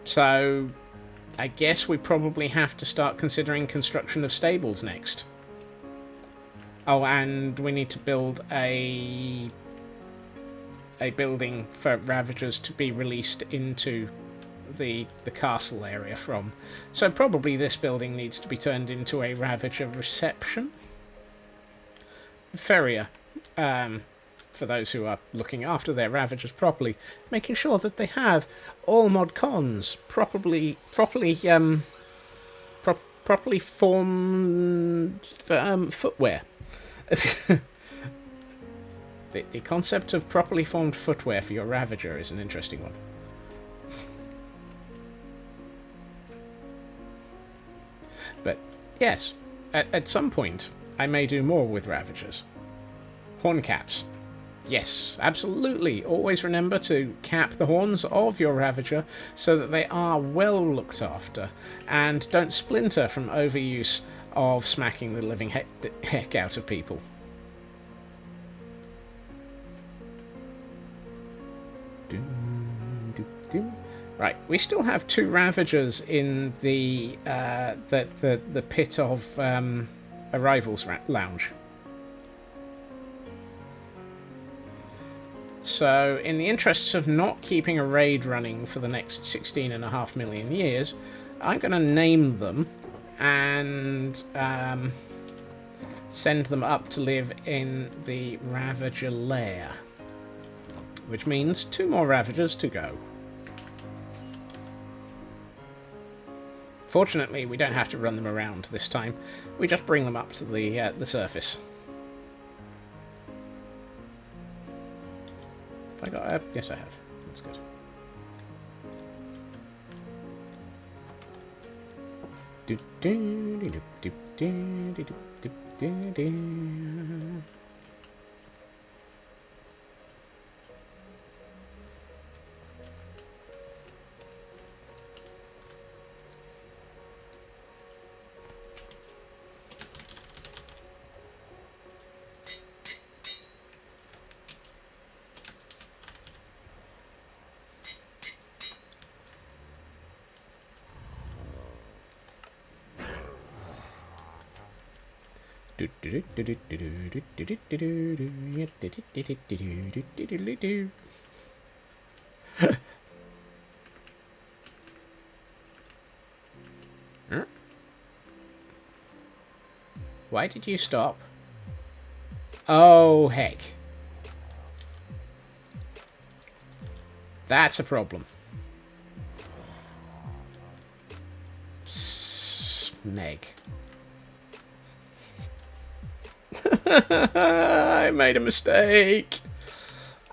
So, I guess we probably have to start considering construction of stables next. Oh, and we need to build a building for ravagers to be released into the castle area from. So probably this building needs to be turned into a ravager reception. Farrier, for those who are looking after their ravagers properly, making sure that they have all mod cons properly formed footwear. The concept of properly formed footwear for your ravager is an interesting one. But yes, at some point I may do more with ravagers. Horn caps. Yes, absolutely. Always remember to cap the horns of your ravager so that they are well looked after and don't splinter from overuse of smacking the living heck out of people. Right, we still have 2 ravagers in the pit of Arrivals Lounge. So, in the interests of not keeping a raid running for the next 16.5 million years, I'm going to name them and send them up to live in the Ravager lair. Which means 2 more Ravagers to go. Fortunately, we don't have to run them around this time. We just bring them up to the surface. Have I got a... Yes, I have. That's good. Why did you stop? Oh, heck. That's a problem. Meg. I made a mistake.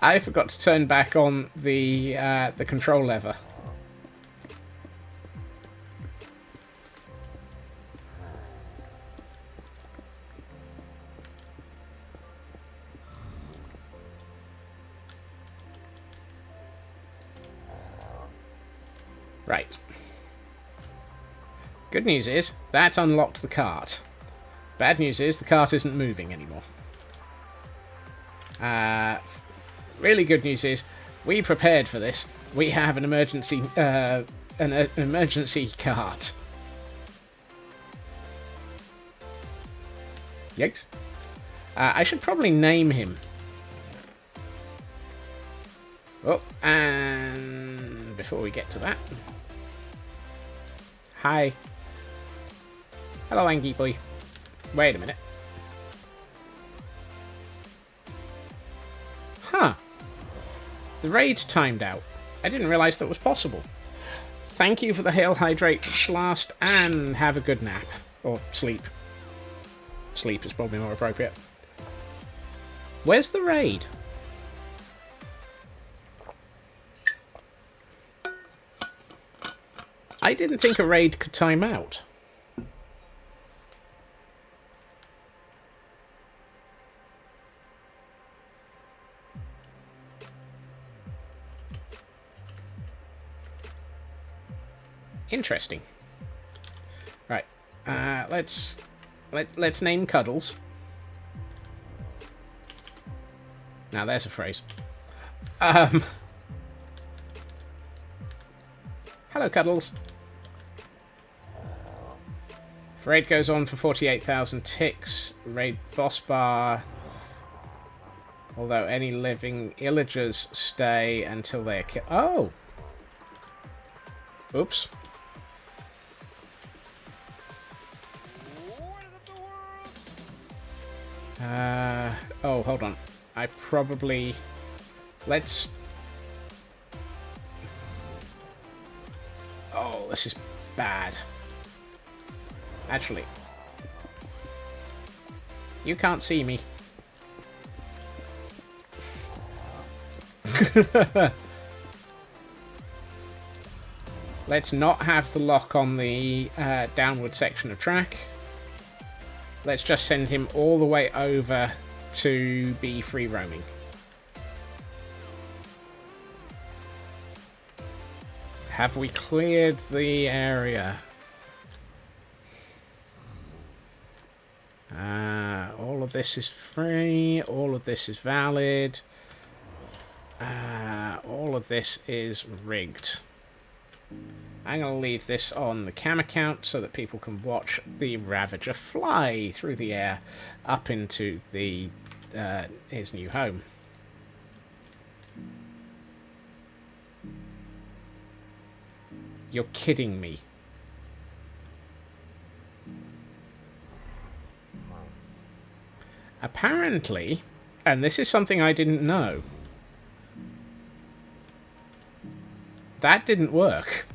I forgot to turn back on the control lever. Right. Good news is, that's unlocked the cart. Bad news is, the cart isn't moving anymore. Really good news is, we prepared for this. We have an emergency cart. Yikes. I should probably name him. Oh, and before we get to that... Hi. Hello, Angie boy. Wait a minute. Huh. The raid timed out. I didn't realise that was possible. Thank you for the Hail Hydrate Blast, and have a good nap. Or sleep. Sleep is probably more appropriate. Where's the raid? I didn't think a raid could time out. Interesting. Right. Let's name Cuddles. Now there's a phrase. Hello, Cuddles. Raid goes on for 48,000 ticks. Raid boss bar. Although any living illagers stay until they are killed. Oh! Oops. Oh, hold on. I probably... Let's... Oh, this is bad. Actually. You can't see me. Let's not have the lock on the downward section of track. Let's just send him all the way over to be free roaming. Have we cleared the area? All of this is free. All of this is valid. All of this is rigged. I'm going to leave this on the cam account so that people can watch the Ravager fly through the air up into the his new home. You're kidding me. Apparently, and this is something I didn't know, that didn't work.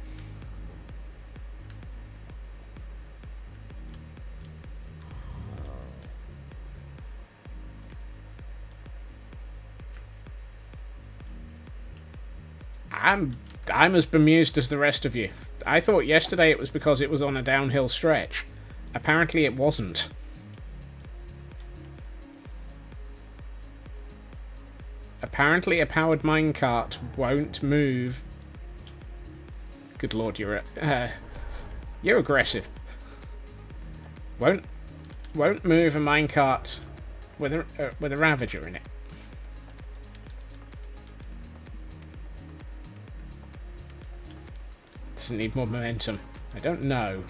I'm as bemused as the rest of you. I thought yesterday it was because it was on a downhill stretch. Apparently it wasn't. Apparently a powered minecart won't move. Good lord, you're aggressive. Won't move a minecart with a ravager in it. Doesn't need more momentum. I don't know.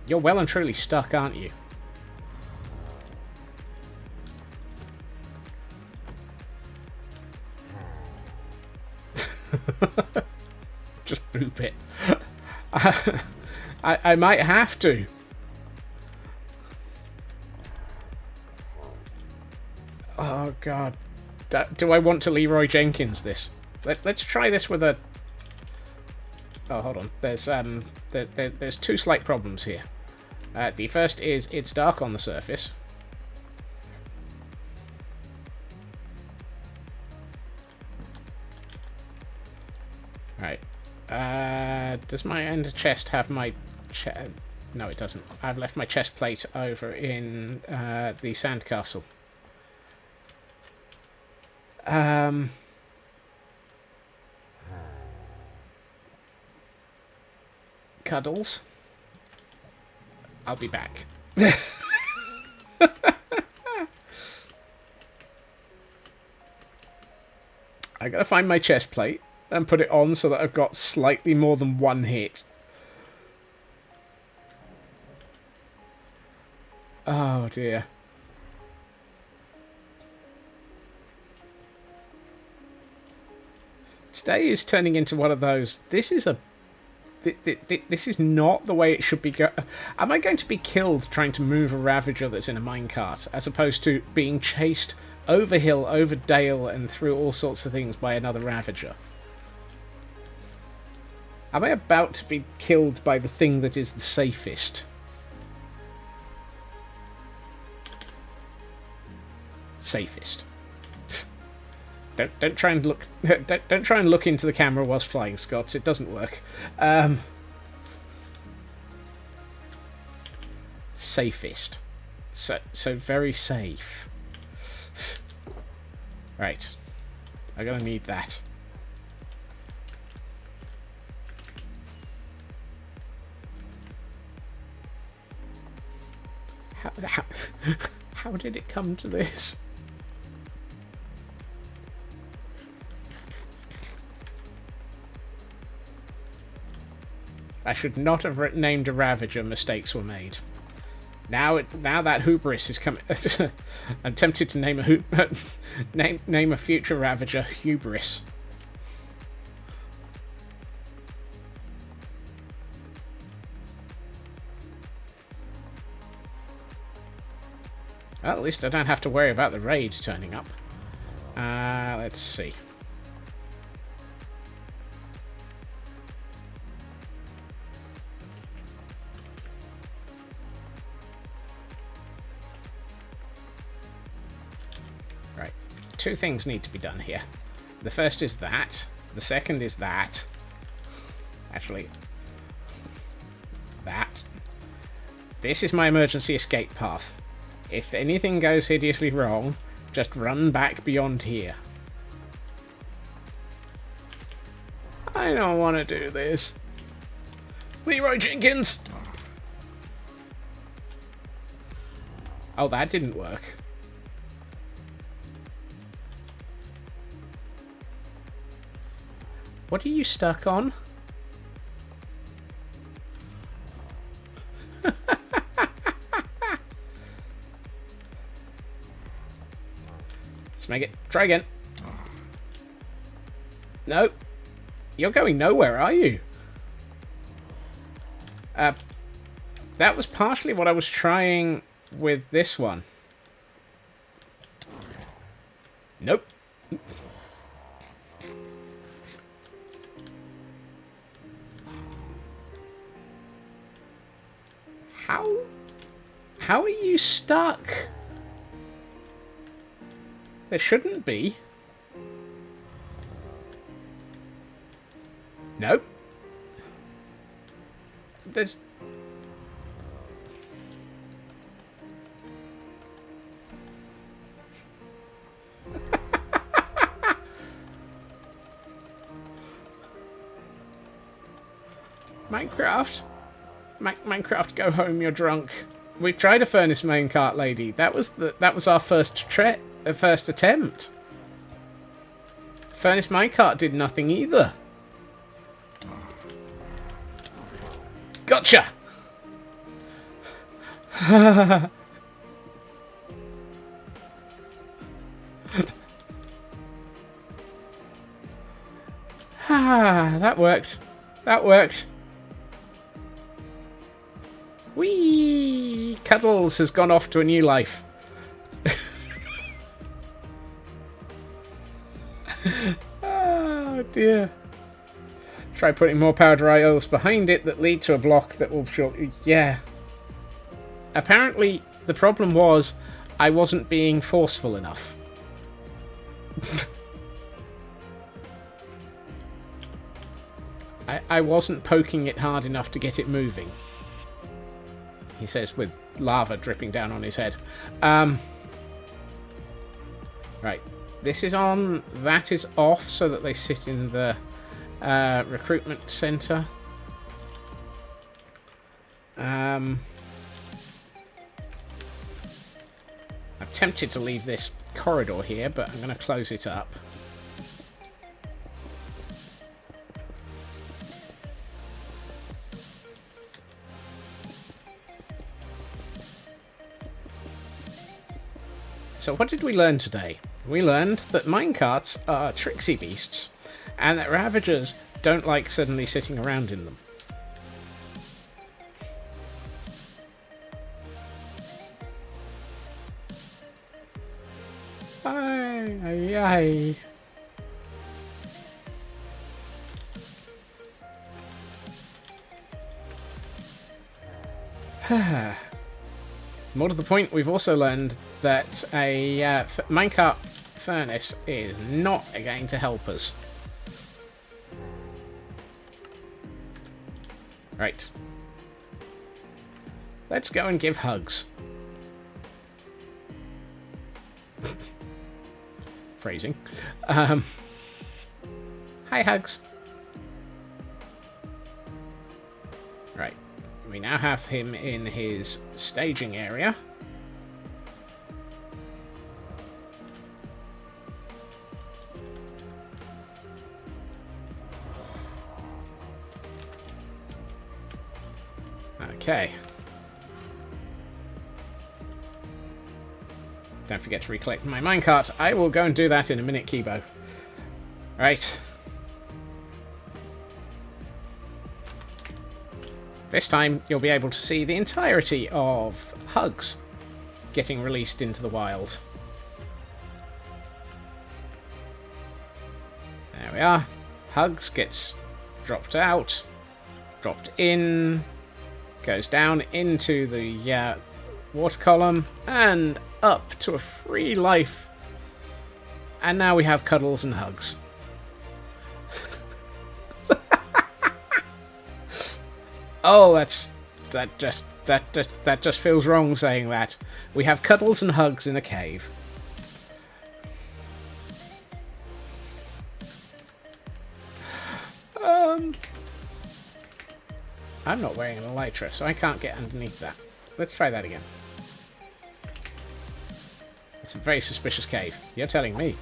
You're well and truly stuck, aren't you? Just boop it. I might have to. Oh god. Do I want to Leroy Jenkins this? Let's try this with a... Oh, hold on. There's two slight problems here. The first is it's dark on the surface. Right. Does my ender chest have my... No, it doesn't. I've left my chest plate over in the sandcastle. Cuddles. I'll be back. I gotta find my chest plate and put it on so that I've got slightly more than one hit. Oh dear. Today is turning into one of those. This is a. This is not the way it should be. Am I going to be killed trying to move a Ravager that's in a minecart, as opposed to being chased over hill, over dale, and through all sorts of things by another Ravager? Am I about to be killed by the thing that is the safest? Safest. Don't try and look. Don't try and look into the camera whilst flying, Scots. It doesn't work. Safest. So very safe. Right. I'm gonna need that. How did it come to this? I should not have named a Ravager. Mistakes were made. Now that hubris is coming. I'm tempted to name name a future Ravager Hubris. Well, at least I don't have to worry about the raid turning up. Let's see. Right. Two things need to be done here. The first is that. The second is that. Actually, that. This is my emergency escape path. If anything goes hideously wrong, just run back beyond here. I don't want to do this. Leroy Jenkins! Oh, that didn't work. What are you stuck on? Let's make it. Try again. No. You're going nowhere, are you? That was partially what I was trying with this one. Nope. How are you stuck? There shouldn't be. Nope. There's... Minecraft? Minecraft, go home, you're drunk. We tried a furnace main cart lady. That was our first attempt. Furnace minecart did nothing either. Gotcha! That worked. That worked. Whee! Cuddles has gone off to a new life. Oh dear. Try putting more power rails behind it that lead to a block that will shortly... Yeah. Apparently, the problem was I wasn't being forceful enough. I wasn't poking it hard enough to get it moving. He says with lava dripping down on his head. Right. This is on. That is off so that they sit in the recruitment center. I'm tempted to leave this corridor here, but I'm going to close it up. So what did we learn today? We learned that minecarts are tricksy beasts, and that ravagers don't like suddenly sitting around in them. Aye. More to the point, we've also learned that a minecart furnace is not going to help us. Right. Let's go and give hugs. Phrasing. Hi, Hugs. Right. We now have him in his staging area. Okay. Don't forget to recollect my minecart. I will go and do that in a minute, Kibo. Right. This time, you'll be able to see the entirety of Hugs getting released into the wild. There we are. Hugs gets dropped out, dropped in, goes down into the water column, and up to a free life. And now we have Cuddles and Hugs. Oh, that just feels wrong saying that. We have Cuddles and Hugs in a cave. I'm not wearing an elytra, so I can't get underneath that. Let's try that again. It's a very suspicious cave. You're telling me.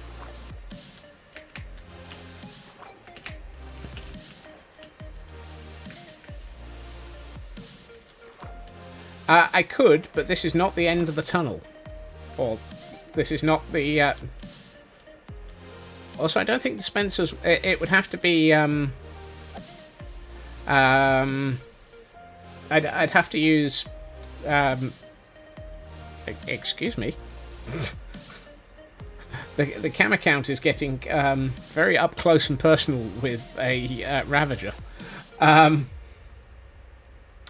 I could, but this is not the end of the tunnel. Or, this is not the... Also, I don't think dispensers... It would have to be... I'd have to use... Excuse me. The camera count is getting very up close and personal with a ravager.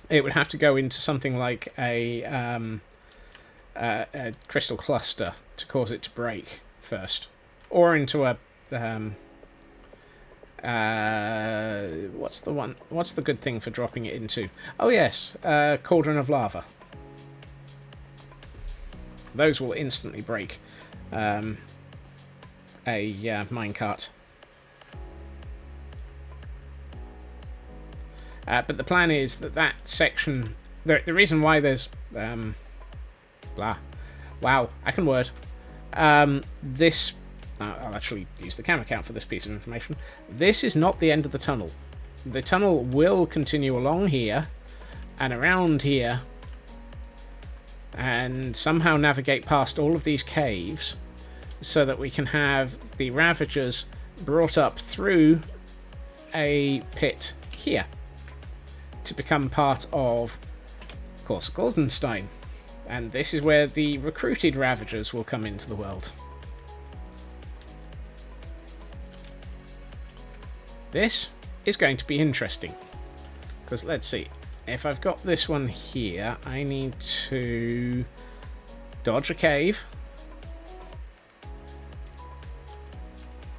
It would have to go into something like a crystal cluster to cause it to break first, or into a what's the good thing for dropping it into? Oh yes, cauldron of lava. Those will instantly break a minecart. But the plan is that section... The reason why there's... blah. Wow, I can word. This... I'll actually use the camera count for this piece of information. This is not the end of the tunnel. The tunnel will continue along here and around here and somehow navigate past all of these caves so that we can have the ravagers brought up through a pit here to become part of course Goldenstein. And this is where the recruited ravagers will come into the world. This is going to be interesting. Because let's see. If I've got this one here, I need to dodge a cave.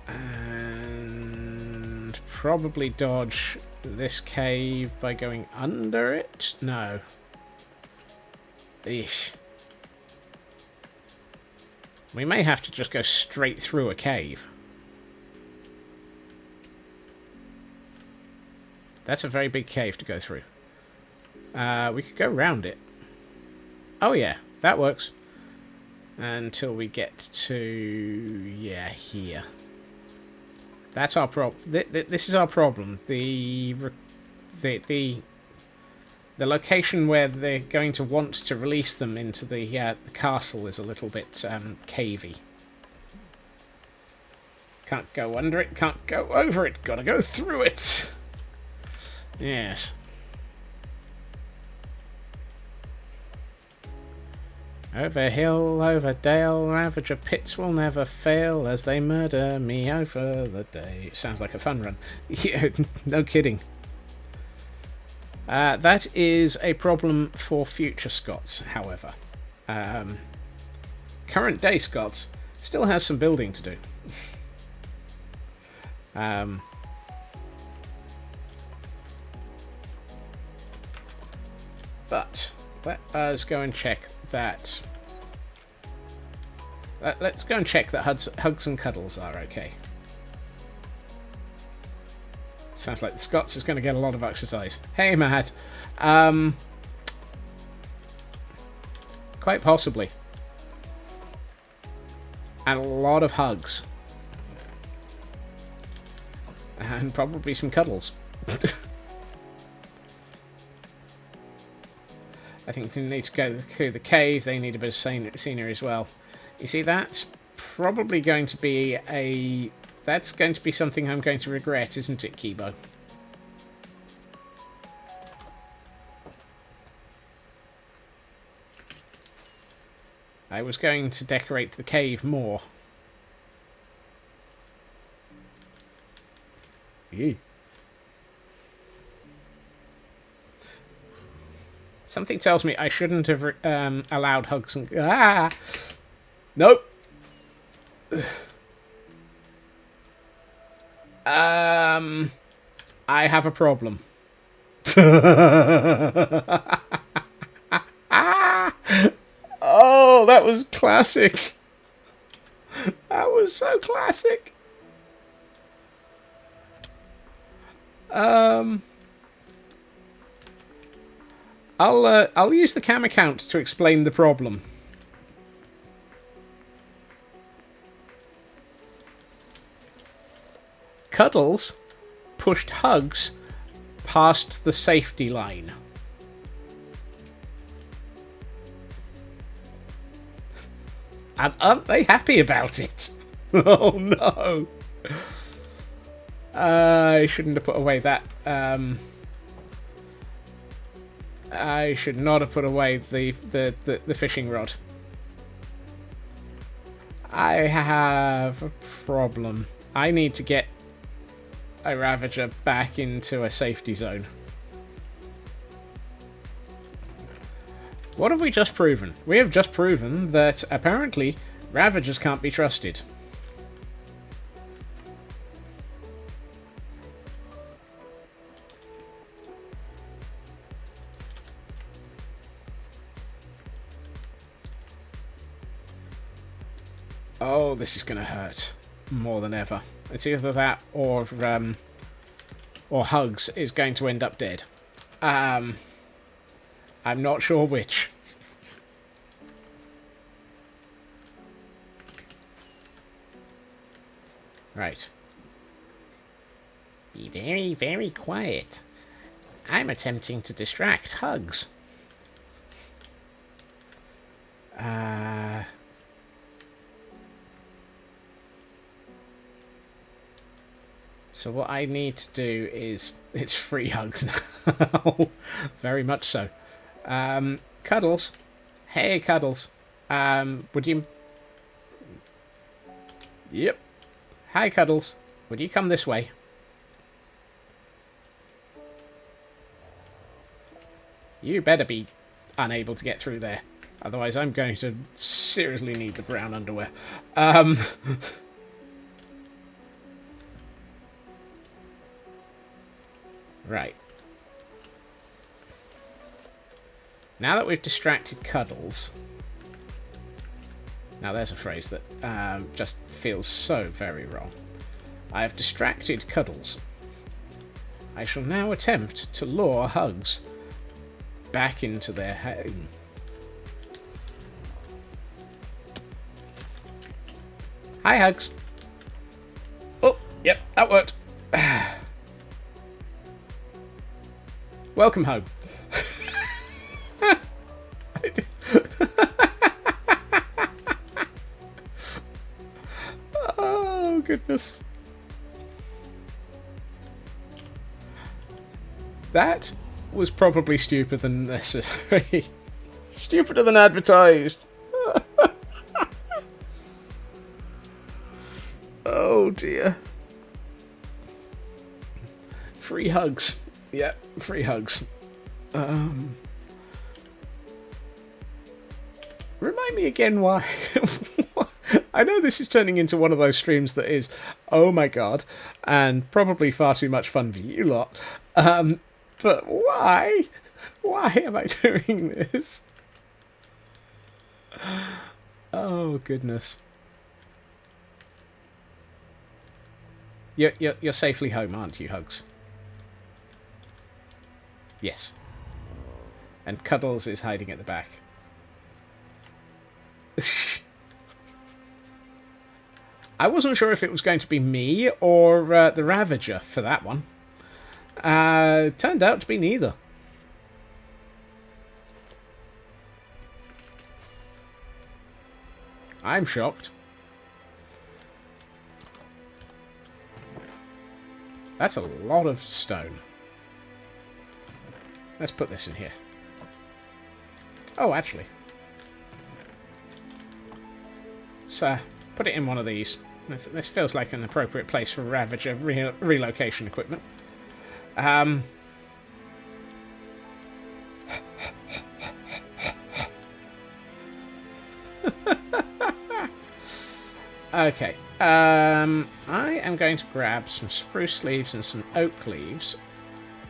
And probably dodge this cave by going under it? No. Eesh. We may have to just go straight through a cave. That's a very big cave to go through. We could go round it. Oh yeah, that works. Until we get to... yeah, here. That's our problem. This is our problem. The location where they're going to want to release them into the castle is a little bit cavey. Can't go under it, can't go over it, gotta go through it. Yes. Over hill, over dale, ravager pits will never fail as they murder me over the day. Sounds like a fun run. Yeah, no kidding. That is a problem for future Scots, however. Current day Scots still has some building to do. But let us go and check that... let's go and check that Hugs and Cuddles are okay. Sounds like the Scots is going to get a lot of exercise. Hey, Matt. Quite possibly. And a lot of hugs. And probably some cuddles. I think they need to go through the cave. They need a bit of scenery as well. You see, that's probably going to be that's going to be something I'm going to regret, isn't it, Kibo? I was going to decorate the cave more. Ew. Something tells me I shouldn't have allowed hugs and... Ah! Nope! I have a problem. Oh, that was classic. That was so classic. I'll use the camera count to explain the problem. Cuddles pushed Hugs past the safety line. And aren't they happy about it? Oh no! I shouldn't have put away that. I should not have put away the fishing rod. I have a problem. I need to get a Ravager back into a safety zone. What have we just proven? We have just proven that apparently Ravagers can't be trusted. Oh, this is going to hurt more than ever. It's either that or Hugs is going to end up dead. I'm not sure which. Right. Be very, very quiet. I'm attempting to distract Hugs. So what I need to do is... It's free Hugs now. Very much so. Cuddles. Hey, Cuddles. Would you... Yep. Hi, Cuddles. Would you come this way? You better be unable to get through there. Otherwise, I'm going to seriously need the brown underwear. Right. Now that we've distracted Cuddles... Now there's a phrase that just feels so very wrong. I have distracted Cuddles. I shall now attempt to lure Hugs back into their home. Hi, Hugs. Oh, yep, that worked. Welcome home. Oh, goodness. That was probably stupider than necessary. Stupider than advertised. Oh, dear. Free Hugs. Yeah, free Hugs. Remind me again why. I know this is turning into one of those streams that is, oh my god, and probably far too much fun for you lot. But why? Why am I doing this? Oh goodness. You're safely home, aren't you, Hugs? Yes. And Cuddles is hiding at the back. I wasn't sure if it was going to be me or the Ravager for that one. Turned out to be neither. I'm shocked. That's a lot of stone. Let's put this in here. Oh, actually. Let's put it in one of these. This feels like an appropriate place for Ravager relocation equipment. Okay. I am going to grab some spruce leaves and some oak leaves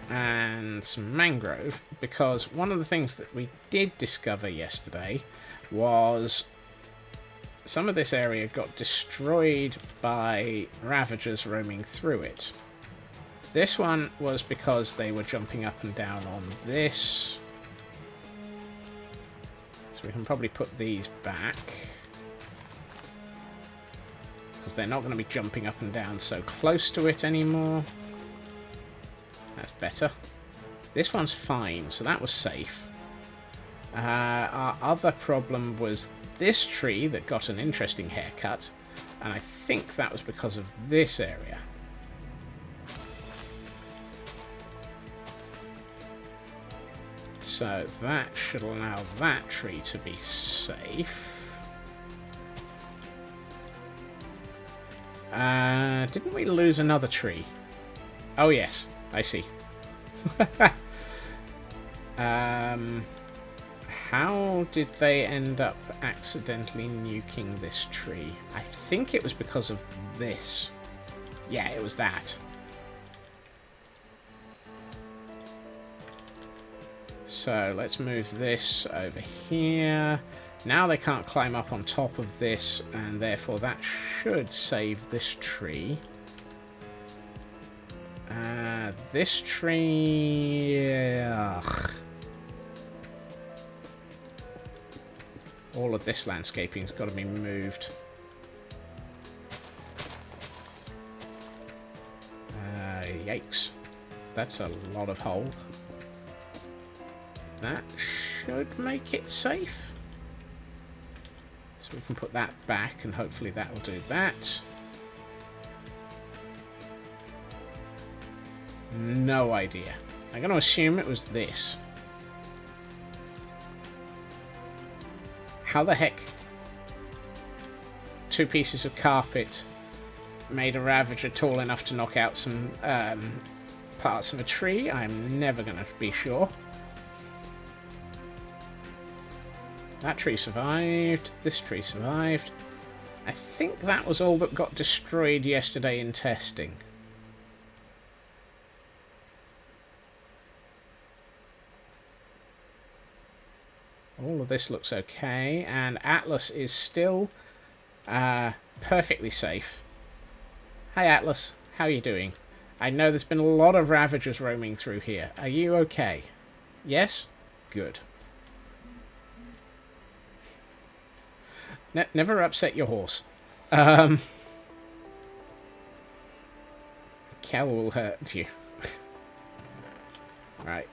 and some mangrove, because one of the things that we did discover yesterday was some of this area got destroyed by ravagers roaming through it. This one was because they were jumping up and down on this. So we can probably put these back, because they're not going to be jumping up and down so close to it anymore. That's better. This one's fine, so that was safe. Our other problem was this tree that got an interesting haircut, and I think that was because of this area. So that should allow that tree to be safe. Didn't we lose another tree? Oh yes, I see. How did they end up accidentally nuking this tree? I think it was because of this. Yeah, it was that. So let's move this over here. Now they can't climb up on top of this, and therefore that should save this tree. This tree... Ugh. All of this landscaping's got to be moved. Yikes. That's a lot of hole. That should make it safe. So we can put that back, and hopefully that will do that. No idea. I'm going to assume it was this. How the heck two pieces of carpet made a Ravager tall enough to knock out some parts of a tree? I'm never going to be sure. That tree survived. This tree survived. I think that was all that got destroyed yesterday in testing. All of this looks okay, and Atlas is still perfectly safe. Hi Atlas, how are you doing? I know there's been a lot of Ravagers roaming through here. Are you okay? Yes? Good. Never upset your horse. Cow will hurt you. Right.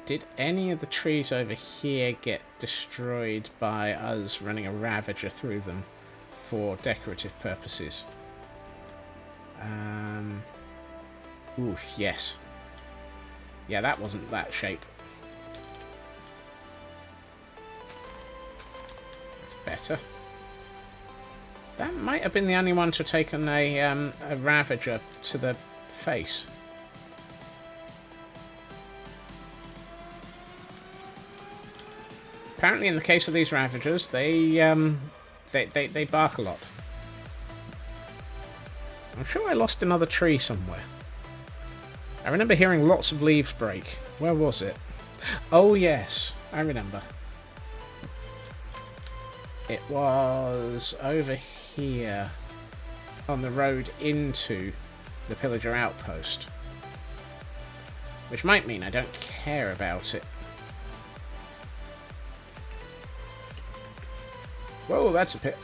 Did any of the trees over here get destroyed by us running a Ravager through them for decorative purposes? Oof, yes. Yeah, that wasn't that shape. That's better. That might have been the only one to take on a Ravager to the face. Apparently, in the case of these Ravagers, they bark a lot. I'm sure I lost another tree somewhere. I remember hearing lots of leaves break. Where was it? Oh yes, I remember. It was over here on the road into the Pillager Outpost. Which might mean I don't care about it. Whoa, that's a pit.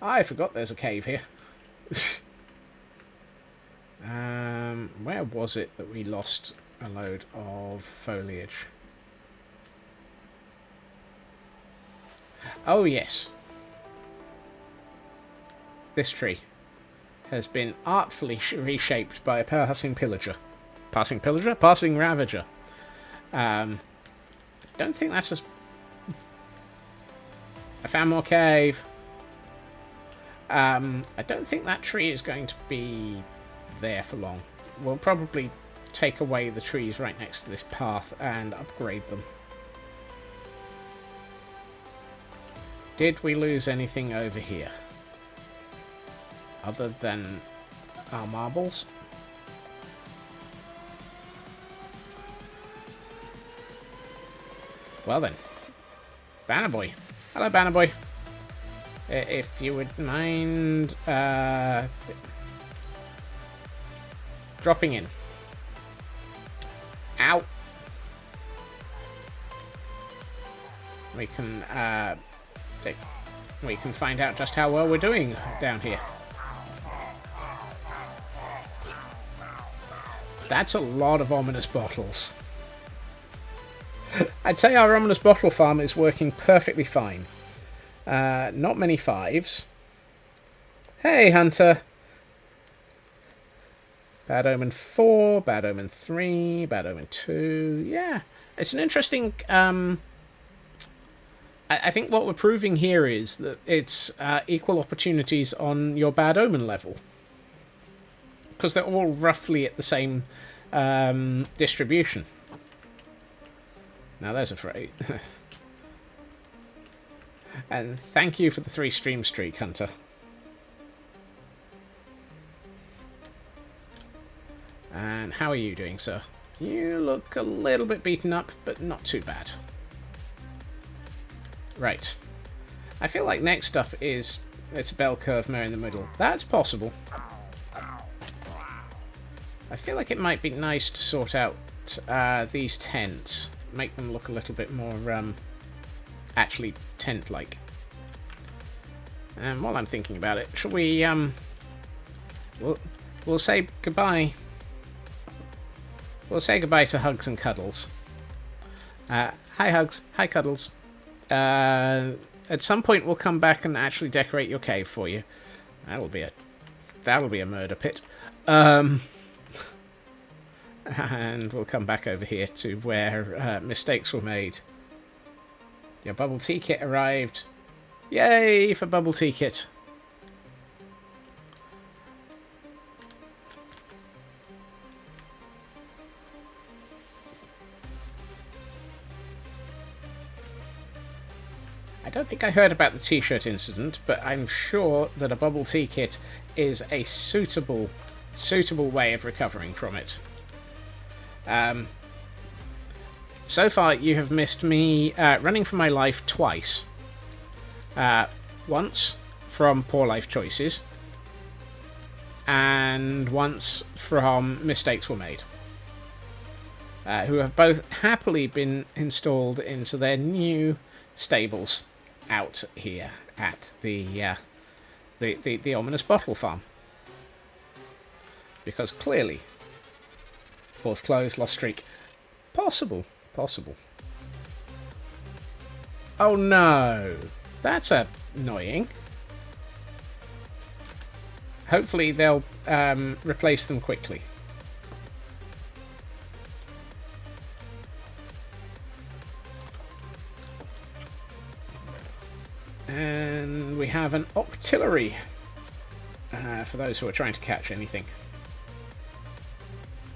I forgot there's a cave here. Where was it that we lost a load of foliage? Oh, yes. This tree has been artfully reshaped by a passing pillager. Passing pillager? Passing ravager. Don't think that's a... I found more cave. I don't think that tree is going to be there for long. We'll probably take away the trees right next to this path and upgrade them. Did we lose anything over here? Other than our marbles? Well then. Banner Boy. Hello, Banner Boy. If you would mind dropping in. Ow! We can find out just how well we're doing down here. That's a lot of ominous bottles. I'd say our ominous bottle farm is working perfectly fine. Not many 5s. Hey, Hunter! Bad Omen 4, Bad Omen 3, Bad Omen 2. Yeah, it's an interesting... I think what we're proving here is that it's equal opportunities on your Bad Omen level. Because they're all roughly at the same distribution. Now there's a phrase. And thank you for the 3 stream streak, Hunter. And how are you doing, sir? You look a little bit beaten up, but not too bad. Right. I feel like next up is... it's a bell curve mirror in the middle. That's possible. I feel like it might be nice to sort out these tents. Make them look a little bit more, actually tent-like. And while I'm thinking about it, shall we, we'll say goodbye. We'll say goodbye to Hugs and Cuddles. Hi Hugs, hi Cuddles. At some point we'll come back and actually decorate your cave for you. That'll be a murder pit. And we'll come back over here to where mistakes were made. Your bubble tea kit arrived. Yay for bubble tea kit. I don't think I heard about the t-shirt incident, but I'm sure that a bubble tea kit is a suitable way of recovering from it. So far, you have missed me running for my life twice. Once from poor life choices, and once from mistakes were made. Who have both happily been installed into their new stables out here at the ominous bottle farm. Because clearly, forced close, lost streak. Possible. Oh no! That's annoying. Hopefully they'll replace them quickly. And we have an octillery for those who are trying to catch anything.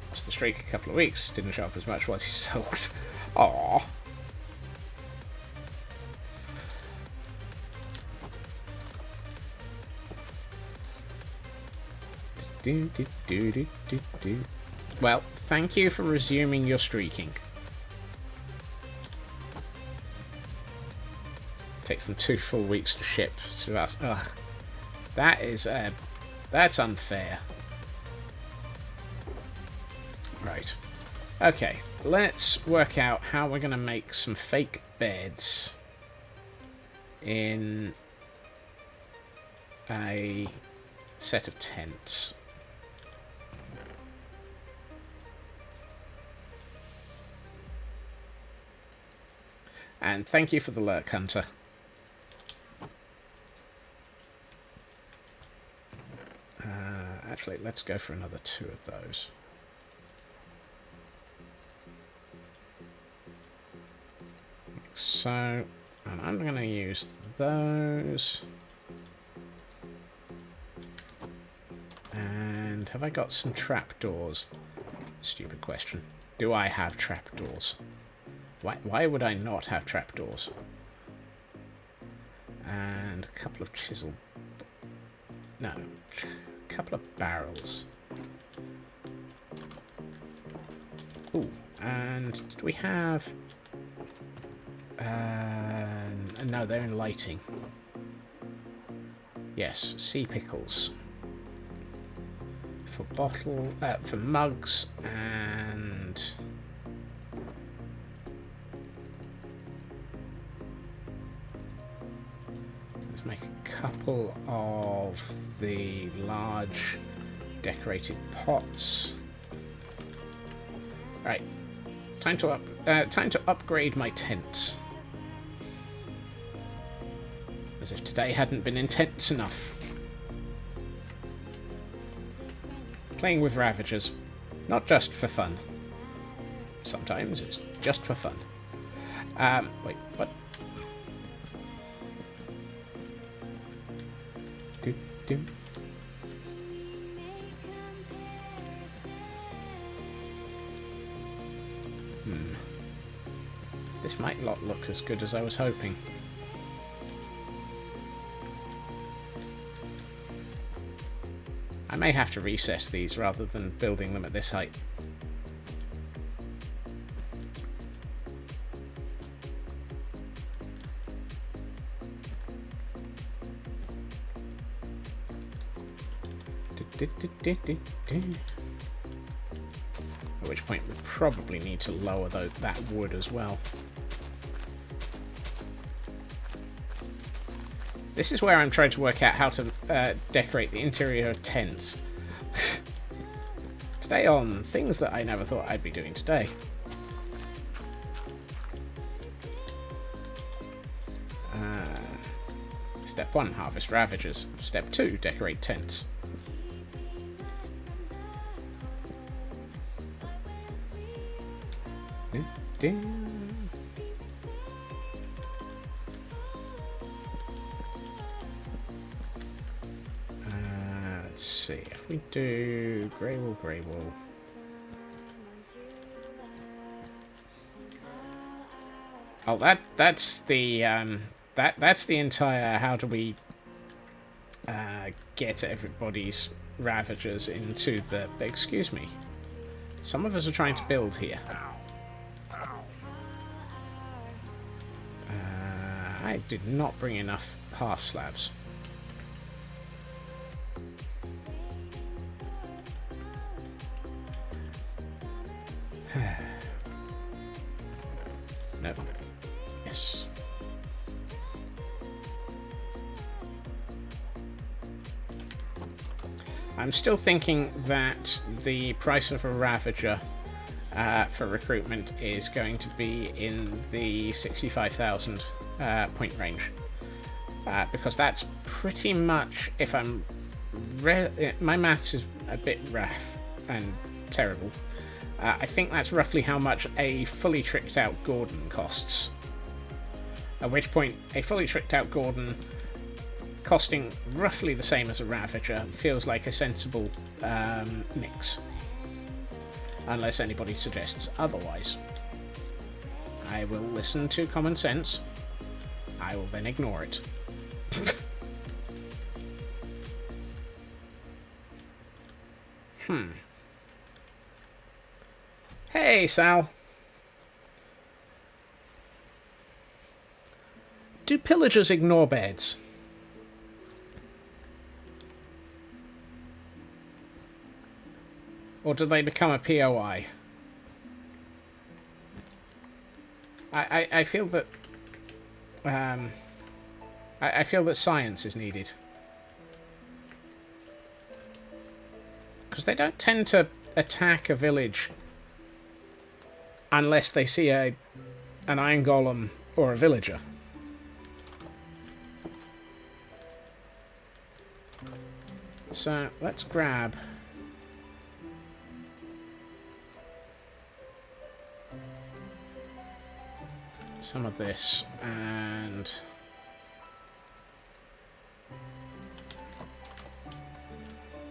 Lost the streak a couple of weeks. Didn't show up as much once he sulked. Aww. Well, thank you for resuming your streaking. Takes them 2 full weeks to ship to us. Ugh. That's unfair. Right. Okay, let's work out how we're going to make some fake beds in a set of tents. And thank you for the lurk, Hunter. Actually, let's go for another 2 of those. Like so. And I'm going to use those. And have I got some trapdoors? Stupid question. Do I have trapdoors? Why would I not have trapdoors? And a couple of chisel... No, a couple of barrels. Ooh, and did we have... no, they're in lighting. Yes, sea pickles. For mugs, and... let's make a couple of the large decorated pots. Right, time to upgrade my tents. As if today hadn't been intense enough. Playing with ravagers, not just for fun. Sometimes it's just for fun. Wait, what? Do. This might not look as good as I was hoping. I may have to recess these rather than building them at this height. At which point we probably need to lower that wood as well. This is where I'm trying to work out how to decorate the interior of tents. Today on things that I never thought I'd be doing today. Step 1, harvest ravagers. Step 2, decorate tents. Let's see, if we do grey wool, oh, that's the entire how do we get everybody's ravagers into the... Excuse me. Some of us are trying to build here. I did not bring enough half slabs. No. Yes. I'm still thinking that the price of a ravager for recruitment is going to be in the 65,000 point range, because that's pretty much, if I'm my maths is a bit rough and terrible, I think that's roughly how much a fully tricked out Gordon costs, at which point a fully tricked out Gordon costing roughly the same as a ravager feels like a sensible mix, unless anybody suggests otherwise. I will listen to common sense. I will then ignore it. Hey, Sal. Do pillagers ignore beds? Or do they become a POI? I feel that... I feel that science is needed. Because they don't tend to attack a village unless they see an iron golem or a villager. So let's grab some of this, and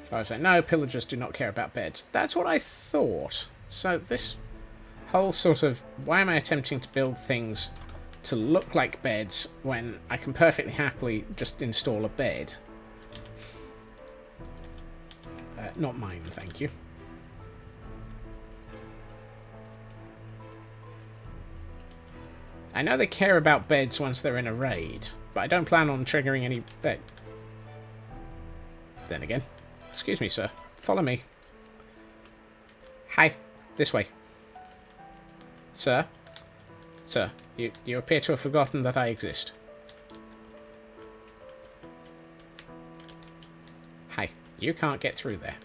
so I was like, no, pillagers do not care about beds. That's what I thought. So this whole sort of, why am I attempting to build things to look like beds when I can perfectly happily just install a bed? Not mine, thank you. I know they care about beds once they're in a raid, but I don't plan on triggering any bed. Then again, excuse me, sir. Follow me. Hi, this way. Sir? Sir, you appear to have forgotten that I exist. Hi, you can't get through there.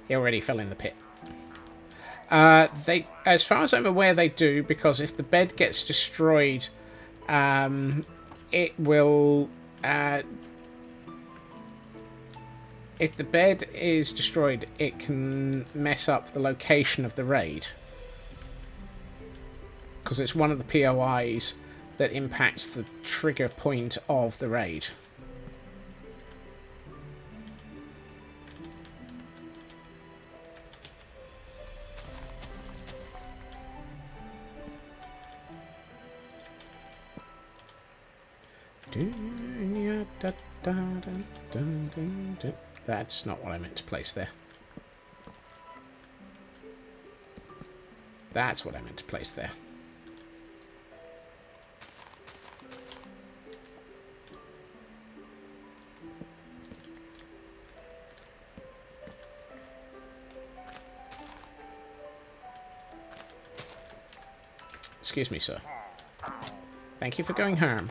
He already fell in the pit. As far as I'm aware, they do, because if the bed gets destroyed, it will... if the bed is destroyed, it can mess up the location of the raid. Because it's one of the POIs that impacts the trigger point of the raid. That's not what I meant to place there. That's what I meant to place there. Excuse me, sir. Thank you for going home.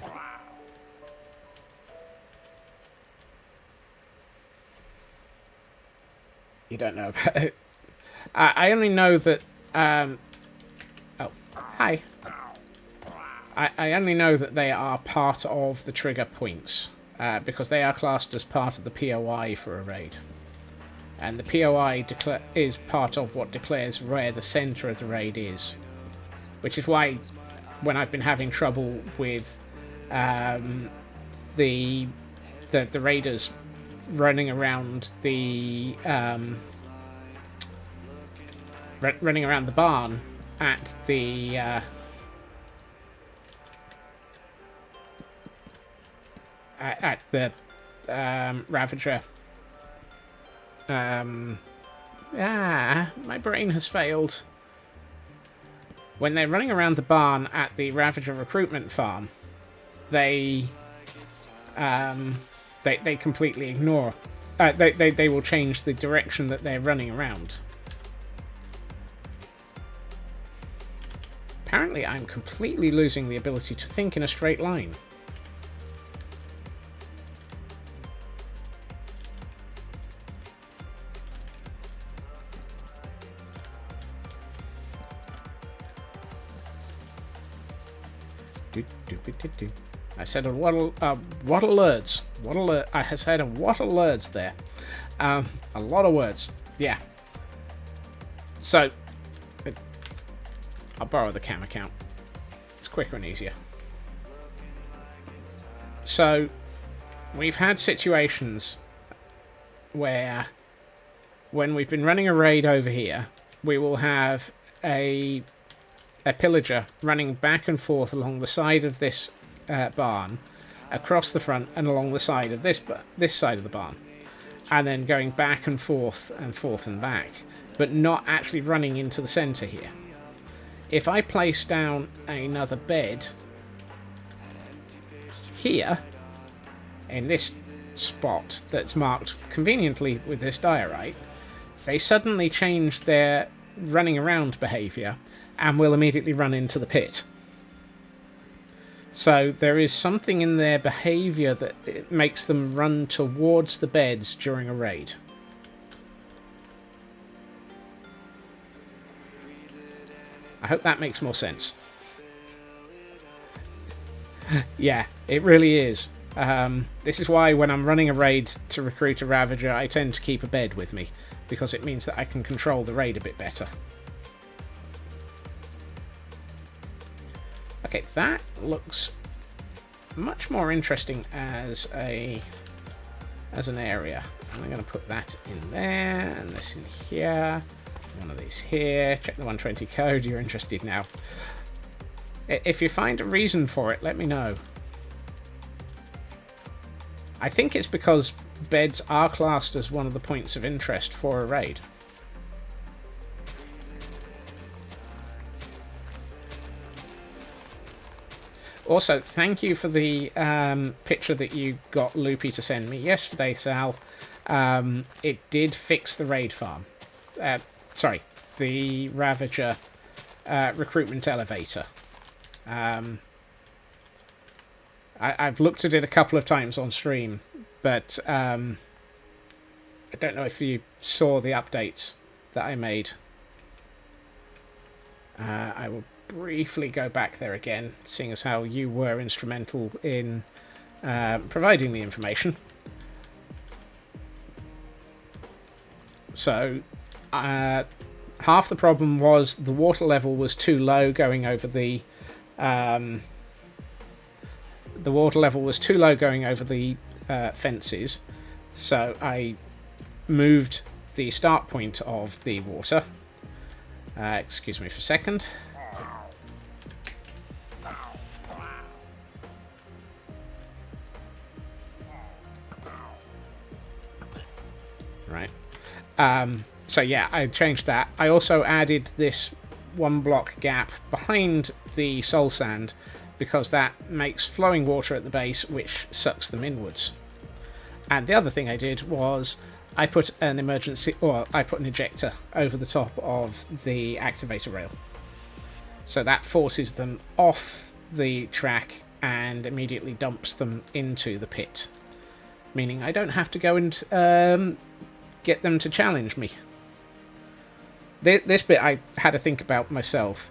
You don't know about it. I only know that... oh, hi. I only know that they are part of the trigger points, because they are classed as part of the POI for a raid. And the POI is part of what declares where the centre of the raid is. Which is why, when I've been having trouble with the raiders running around the running around the barn at the ravager. My brain has failed. When they're running around the barn at the ravager recruitment farm, they completely ignore. They will change the direction that they're running around. Apparently, I'm completely losing the ability to think in a straight line. I said a what alerts. I said a what alerts there. A lot of words. Yeah. So, I'll borrow the cam account. It's quicker and easier. So, we've had situations where, when we've been running a raid over here, we will have a pillager running back and forth along the side of this barn, across the front and along the side of this side of the barn, and then going back and forth and back, but not actually running into the centre here. If I place down another bed here, in this spot that's marked conveniently with this diorite, they suddenly change their running around behaviour and will immediately run into the pit. So there is something in their behaviour that it makes them run towards the beds during a raid. I hope that makes more sense. Yeah, it really is. This is why when I'm running a raid to recruit a ravager, I tend to keep a bed with me, because it means that I can control the raid a bit better. Okay, that looks much more interesting as an area. I'm going to put that in there, and this in here, one of these here. Check the 120 code, you're interested now. If you find a reason for it, let me know. I think it's because beds are classed as one of the points of interest for a raid. Also, thank you for the picture that you got Loopy to send me yesterday, Sal. It did fix the raid farm. Sorry, the Ravager recruitment elevator. I've looked at it a couple of times on stream, but I don't know if you saw the updates that I made. I will briefly go back there again, seeing as how you were instrumental in providing the information. So, half the problem was the water level was too low going over the fences, so I moved the start point of the water. Excuse me for a second. Right. So yeah, I changed that. I also added this 1 block gap behind the soul sand, because that makes flowing water at the base, which sucks them inwards. And the other thing I did was I put an ejector over the top of the activator rail. So that forces them off the track and immediately dumps them into the pit. Meaning I don't have to go and get them to challenge me. This bit I had to think about myself.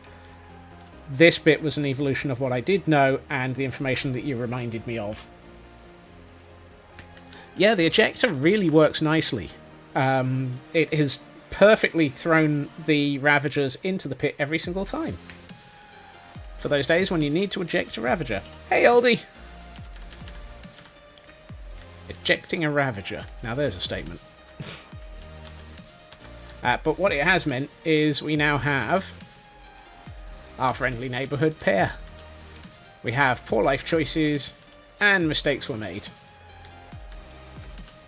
This bit was an evolution of what I did know and the information that you reminded me of. Yeah, the ejector really works nicely. It has perfectly thrown the Ravagers into the pit every single time. For those days when you need to eject a Ravager. Hey, oldie! Ejecting a Ravager. Now there's a statement. But what it has meant is we now have our friendly neighbourhood pair. We have poor life choices and mistakes were made.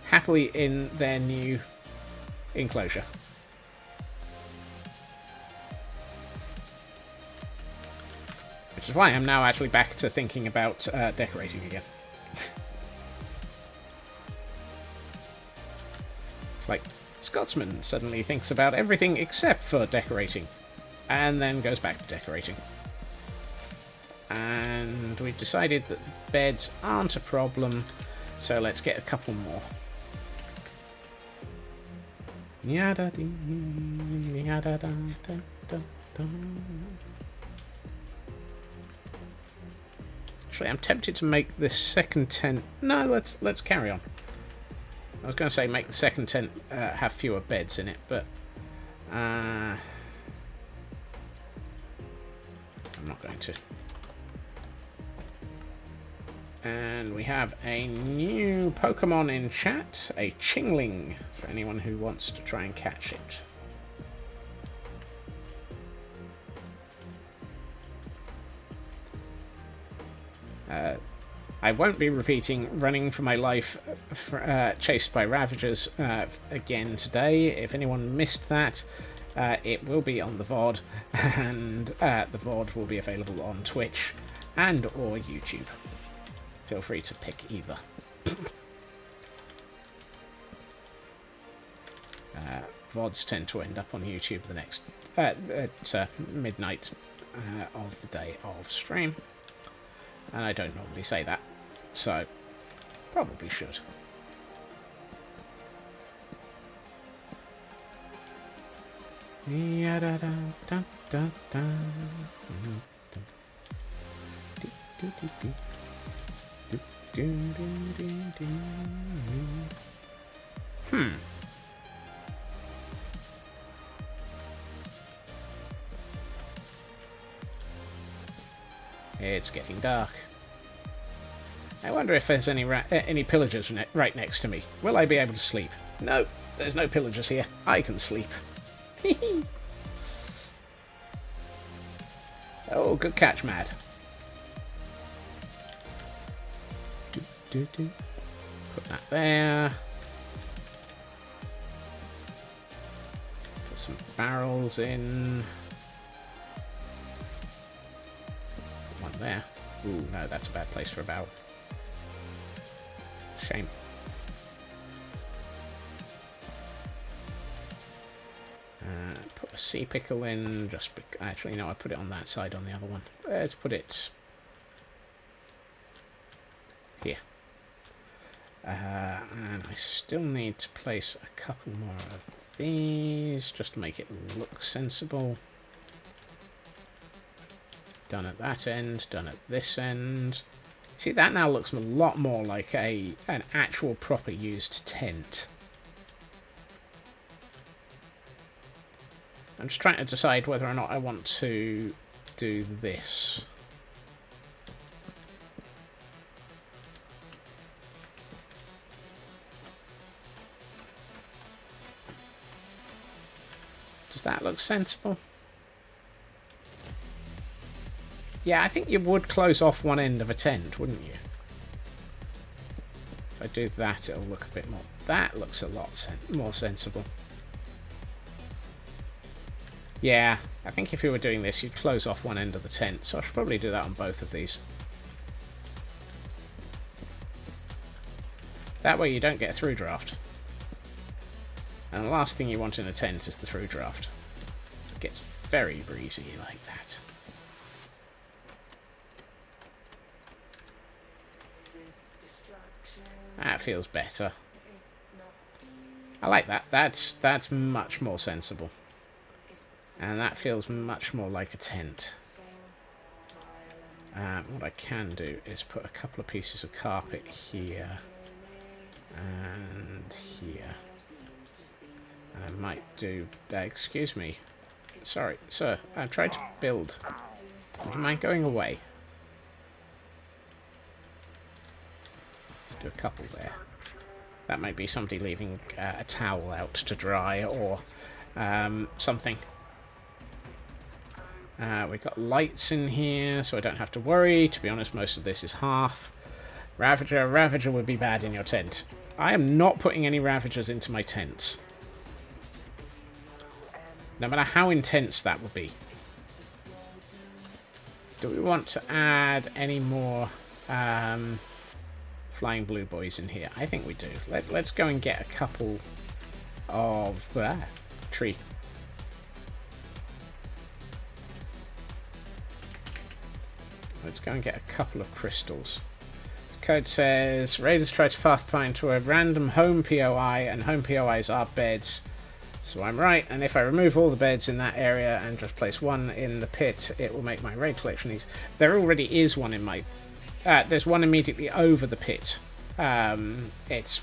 Happily in their new enclosure. Which is why I'm now actually back to thinking about decorating again. It's like Scotsman suddenly thinks about everything except for decorating. And then goes back to decorating. And we've decided that beds aren't a problem, so let's get a couple more. Actually, I'm tempted to make this second tent. No, let's carry on. I was going to say make the second tent have fewer beds in it, but I'm not going to. And we have a new Pokemon in chat, a Chingling, for anyone who wants to try and catch it. I won't be repeating running for my life chased by Ravagers again today. If anyone missed that, it will be on the VOD, and the VOD will be available on Twitch and or YouTube. Feel free to pick either. VODs tend to end up on YouTube the next at midnight of the day of stream. And I don't normally say that, so probably should. It's getting dark. I wonder if there's any pillagers right next to me. Will I be able to sleep? No, there's no pillagers here. I can sleep. Oh, good catch, Mad. Put that there. Put some barrels in. One there. Ooh, no, that's a bad place for a barrel. Shame. Put a sea pickle in. Actually, no, I put it on that side on the other one. Let's put it here. And I still need to place a couple more of these just to make it look sensible. Done at that end, done at this end. See, that now looks a lot more like an actual proper used tent. I'm just trying to decide whether or not I want to do this. Does that look sensible? Yeah, I think you would close off one end of a tent, wouldn't you? If I do that, it'll look a bit more... That looks a lot more sensible. Yeah, I think if you were doing this, you'd close off one end of the tent, so I should probably do that on both of these. That way you don't get a through draft. And the last thing you want in a tent is the through draft. It gets very breezy like that. That feels better. I like that. That's much more sensible. And that feels much more like a tent. What I can do is put a couple of pieces of carpet here. And here. And I might do... excuse me. Sorry, sir. I've tried to build. Would you mind going away? Let's do a couple there. That might be somebody leaving a towel out to dry or something. We've got lights in here, so I don't have to worry. To be honest, most of this is half. Ravager would be bad in your tent. I am not putting any ravagers into my tents. No matter how intense that would be. Do we want to add any more flying blue boys in here? I think we do. Let's go and get a couple of... tree. Let's go and get a couple of crystals. The code says, raiders try to pathfind to a random home POI, and home POIs are beds. So I'm right, and if I remove all the beds in that area and just place one in the pit, it will make my raid collection easy. There already is one in my... there's one immediately over the pit. It's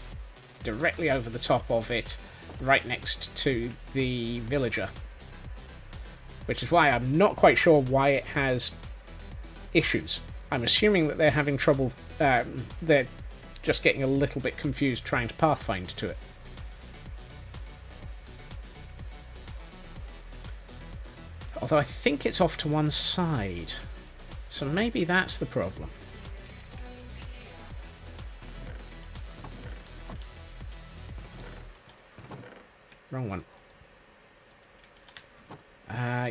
directly over the top of it, right next to the villager. Which is why I'm not quite sure why it has... issues. I'm assuming that they're having trouble, they're just getting a little bit confused trying to pathfind to it. Although I think it's off to one side, so maybe that's the problem. Wrong one.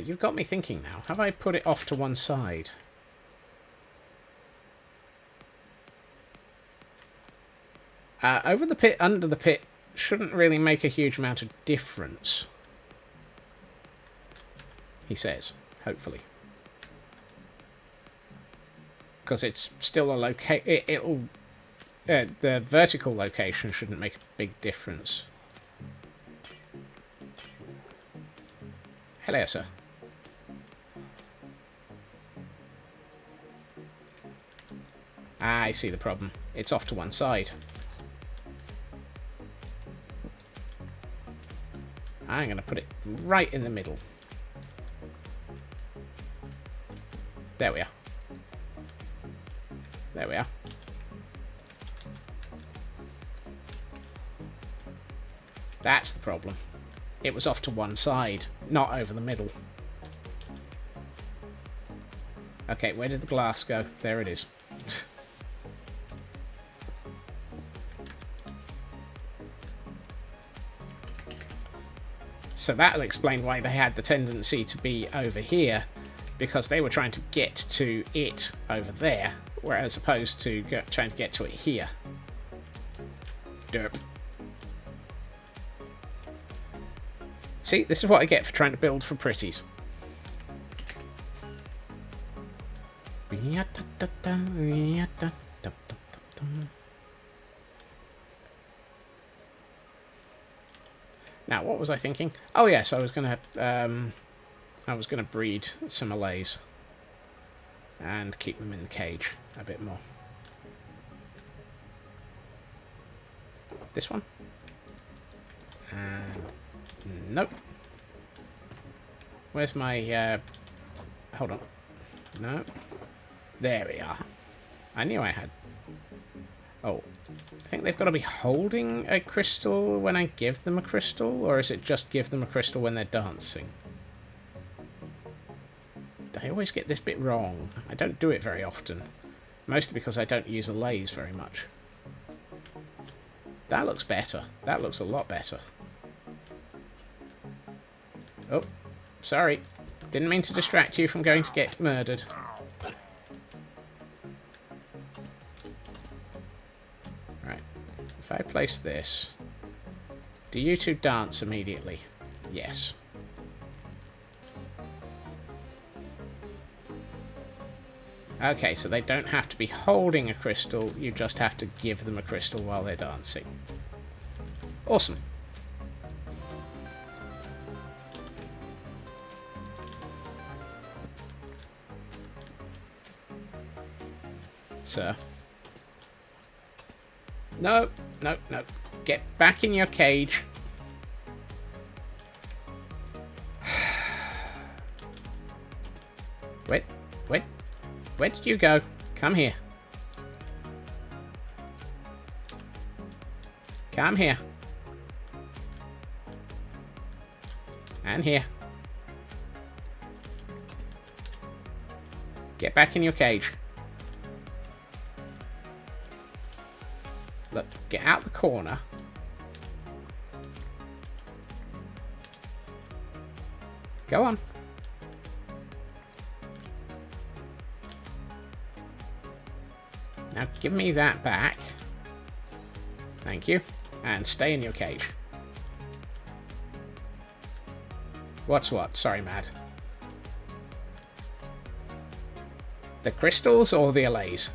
You've got me thinking now. Have I put it off to one side? Over the pit, under the pit, shouldn't really make a huge amount of difference. He says, hopefully. Because it's still a location... the vertical location shouldn't make a big difference. Hello, sir. Ah, I see the problem. It's off to one side. I'm going to put it right in the middle. There we are. There we are. That's the problem. It was off to one side, not over the middle. Okay, where did the glass go? There it is. So that'll explain why they had the tendency to be over here, because they were trying to get to it over there, whereas opposed to trying to get to it here. Derp. See, this is what I get for trying to build for pretties. Now, what was I thinking? Oh yes, I was gonna breed some allays and keep them in the cage a bit more. This one? And nope. Where's my hold on. No. There we are. I knew I had. Oh. I think they've got to be holding a crystal when I give them a crystal, or is it just give them a crystal when they're dancing? I always get this bit wrong. I don't do it very often. Mostly because I don't use allays very much. That looks better. That looks a lot better. Oh, sorry. Didn't mean to distract you from going to get murdered. Right. If I place this, do you two dance immediately? Yes. Okay, so they don't have to be holding a crystal, you just have to give them a crystal while they're dancing. Awesome. Sir. No, no, no. Get back in your cage. Wait, wait. Where did you go? Come here. Come here. And here. Get back in your cage. Look, get out the corner. Go on. Now give me that back. Thank you. And stay in your cage. What's what? Sorry, Mad. The crystals or the allays?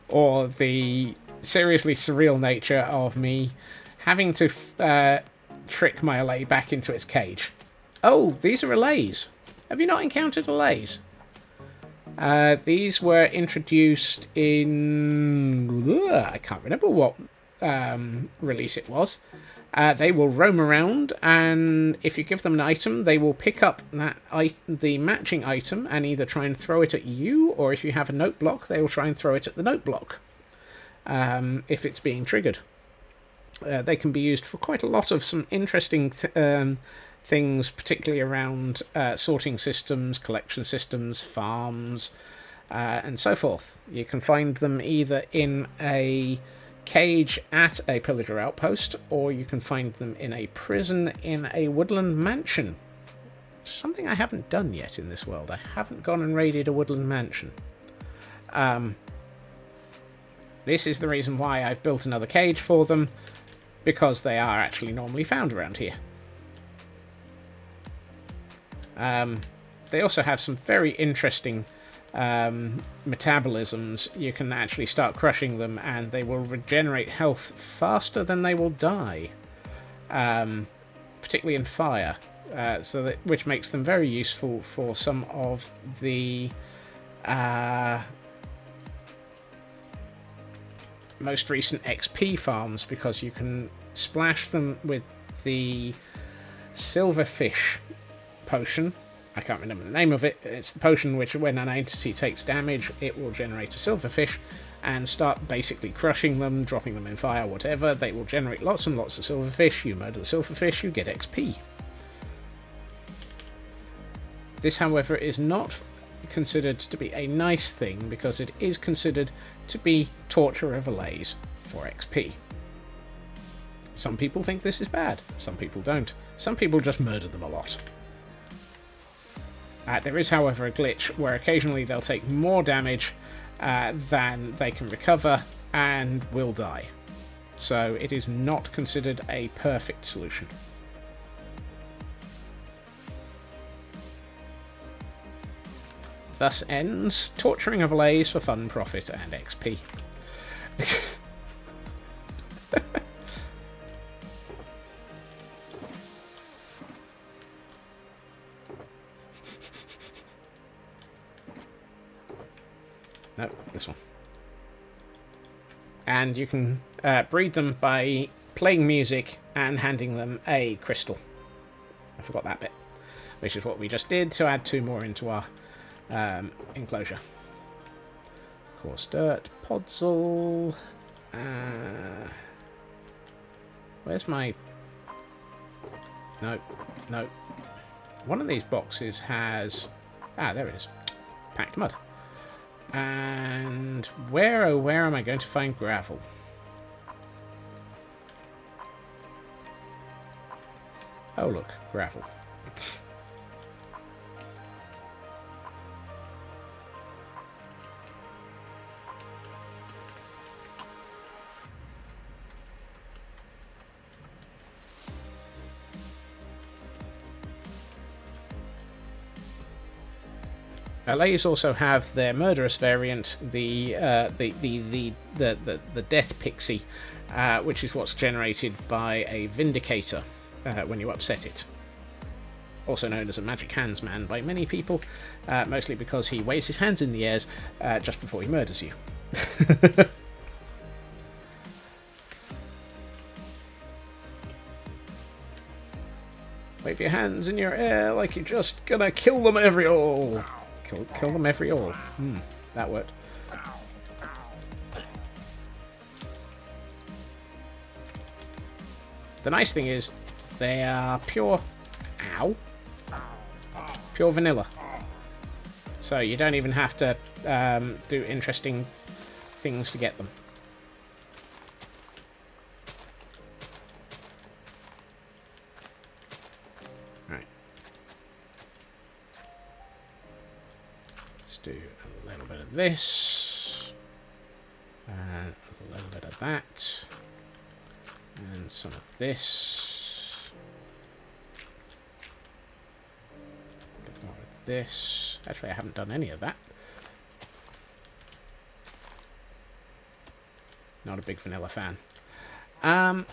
Or the seriously surreal nature of me having to trick my allay back into its cage. Oh, these are allays. Have you not encountered allays? These were introduced in... I can't remember what release it was. They will roam around, and if you give them an item, they will pick up the matching item and either try and throw it at you, or if you have a note block, they will try and throw it at the note block if it's being triggered. They can be used for quite a lot of some interesting things, particularly around sorting systems, collection systems, farms, and so forth. You can find them either in a cage at a pillager outpost, or you can find them in a prison in a woodland mansion. Something I haven't done yet in this world. I haven't gone and raided a woodland mansion. This is the reason why I've built another cage for them, because they are actually normally found around here. They also have some very interesting metabolisms. You can actually start crushing them and they will regenerate health faster than they will die, particularly in fire, which makes them very useful for some of the most recent XP farms, because you can splash them with the silverfish potion. I can't remember the name of it. It's the potion which, when an entity takes damage, it will generate a silverfish and start basically crushing them, dropping them in fire, whatever. They will generate lots and lots of silverfish. You murder the silverfish, you get XP. This, however, is not considered to be a nice thing, because it is considered to be torture overlays for XP. Some people think this is bad, some people don't. Some people just murder them a lot. There is, however, a glitch where occasionally they'll take more damage than they can recover and will die. So it is not considered a perfect solution. Thus ends torturing overlays for fun, profit, and XP. No, this one. And you can breed them by playing music and handing them a crystal. I forgot that bit. Which is what we just did to add 2 more into our enclosure. Coarse dirt, podzol. Where's my... No, no. One of these boxes has... Ah, there it is. Packed mud. And where, oh where am I going to find gravel? Oh look, gravel. Allays also have their murderous variant, the death pixie, which is what's generated by a vindicator when you upset it. Also known as a magic hands man by many people, mostly because he waves his hands in the air just before he murders you. Wave your hands in your air like you're just gonna kill them every all. Kill them every all. That worked. The nice thing is, they are pure... Ow. Pure vanilla. So you don't even have to do interesting things to get them. Do a little bit of this, and a little bit of that, and some of this, a bit more of this. Actually, I haven't done any of that. Not a big vanilla fan. I'm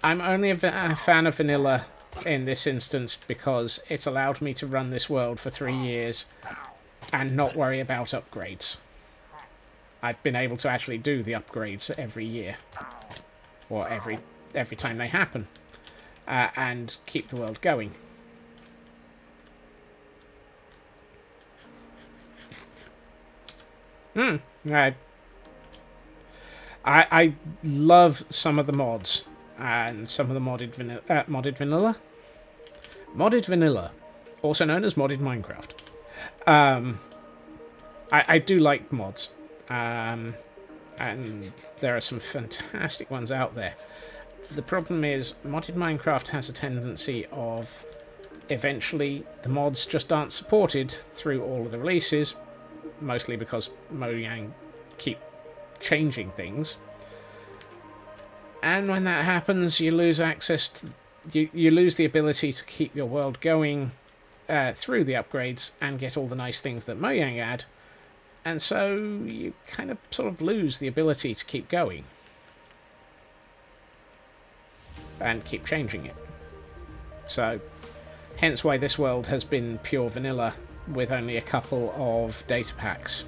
only a fan of vanilla in this instance because it's allowed me to run this world for 3 years and not worry about upgrades. I've been able to actually do the upgrades every year, or every time they happen, and keep the world going. I love some of the mods and some of the modded vanilla, also known as modded Minecraft. I do like mods, and there are some fantastic ones out there. The problem is, modded Minecraft has a tendency of eventually the mods just aren't supported through all of the releases, mostly because Mojang keep changing things. And when that happens, you lose access to... You lose the ability to keep your world going through the upgrades and get all the nice things that Mojang add, and so you kind of sort of lose the ability to keep going and keep changing it. So hence why this world has been pure vanilla with only a couple of data packs.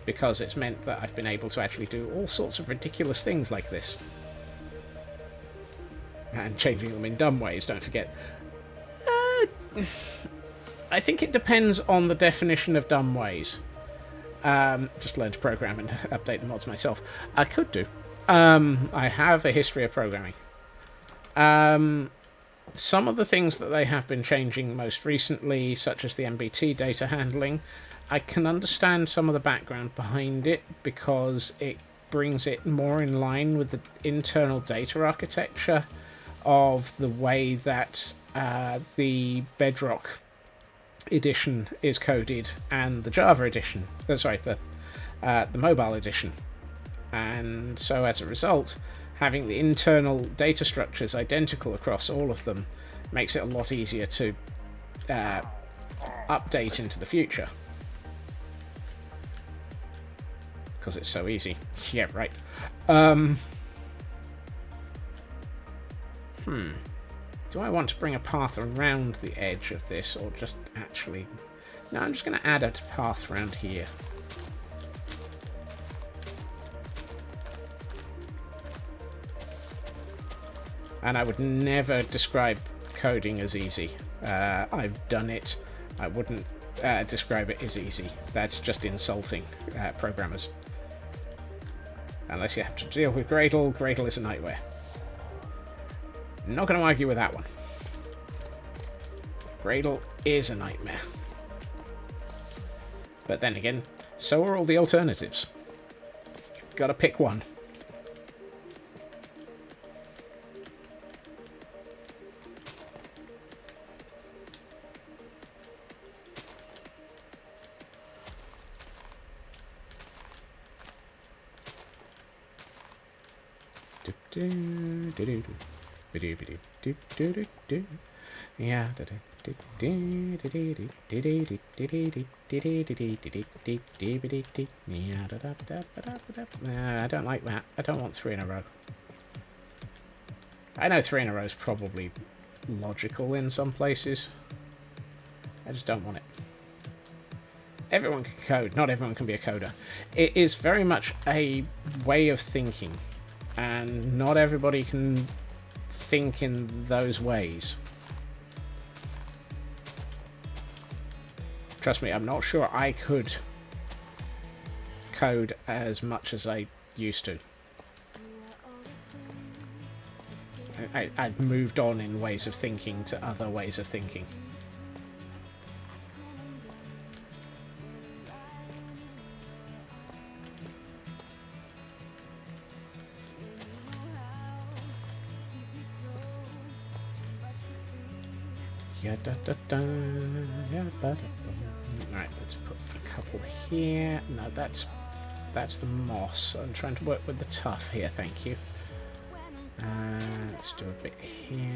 Because it's meant that I've been able to actually do all sorts of ridiculous things like this. And changing them in dumb ways, don't forget. I think it depends on the definition of dumb ways. Just learn to program and update the mods myself. I could do. I have a history of programming. Some of the things that they have been changing most recently, such as the MBT data handling, I can understand some of the background behind it because it brings it more in line with the internal data architecture of the way that the Bedrock edition is coded and the Java edition, the mobile edition. And so as a result, having the internal data structures identical across all of them makes it a lot easier to update into the future. Because it's so easy. Yeah, right. Do I want to bring a path around the edge of this, or just actually... No, I'm just going to add a path around here. And I would never describe coding as easy. I've done it. I wouldn't describe it as easy. That's just insulting programmers. Unless you have to deal with Gradle. Gradle is a nightmare. Not going to argue with that one. Gradle is a nightmare. But then again, so are all the alternatives. You've got to pick one. Yeah. I don't like that. I don't want 3 in a row. I know 3 in a row is probably logical in some places. I just don't want it. Everyone can code. Not everyone can be a coder. It is very much a way of thinking. And not everybody can think in those ways. Trust me, I'm not sure I could code as much as I used to. I've moved on in ways of thinking to other ways of thinking. Right, let's put a couple here. No, that's the moss. I'm trying to work with the tuff here, thank you. Let's do a bit here.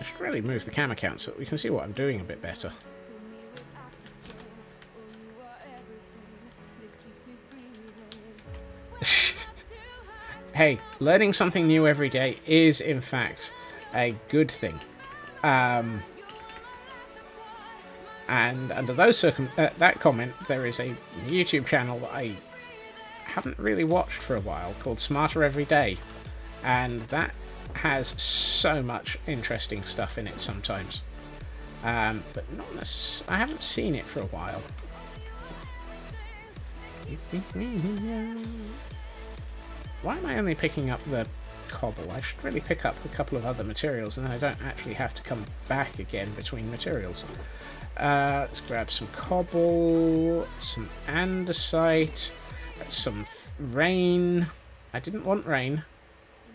I should really move the camera count so that we can see what I'm doing a bit better. Hey, learning something new every day is, in fact, a good thing. And under those that comment, there is a YouTube channel that I haven't really watched for a while called Smarter Every Day, and that has so much interesting stuff in it sometimes. But not necessarily. I haven't seen it for a while. Why am I only picking up the cobble? I should really pick up a couple of other materials, and then I don't actually have to come back again between materials. Let's grab some cobble, some andesite, some rain. I didn't want rain.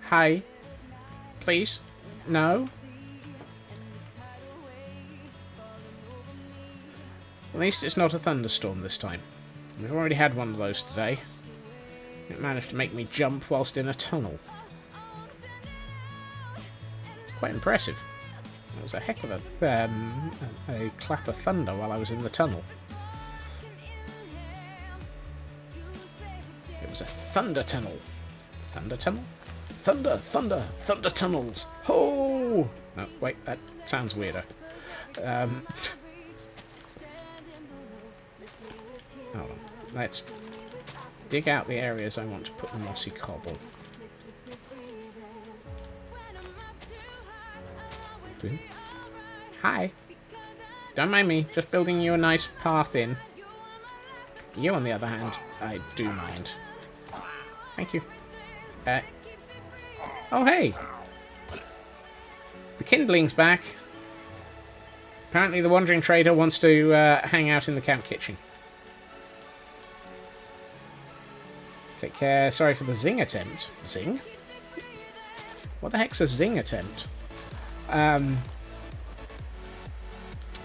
Hi. Please. No. At least it's not a thunderstorm this time. We've already had one of those today. It managed to make me jump whilst in a tunnel. It's quite impressive. It was a heck of a clap of thunder while I was in the tunnel. It was a thunder tunnel. Thunder tunnel? Thunder tunnels. Ho! No! No, wait, that sounds weirder. Hold on. Let's dig out the areas I want to put the mossy cobble. Hi. Don't mind me, just building you a nice path in. You, on the other hand, I do mind. Thank you. Oh, hey! The kindling's back. Apparently the wandering trader wants to hang out in the camp kitchen. Take care. Sorry for the zing attempt. Zing? What the heck's a zing attempt?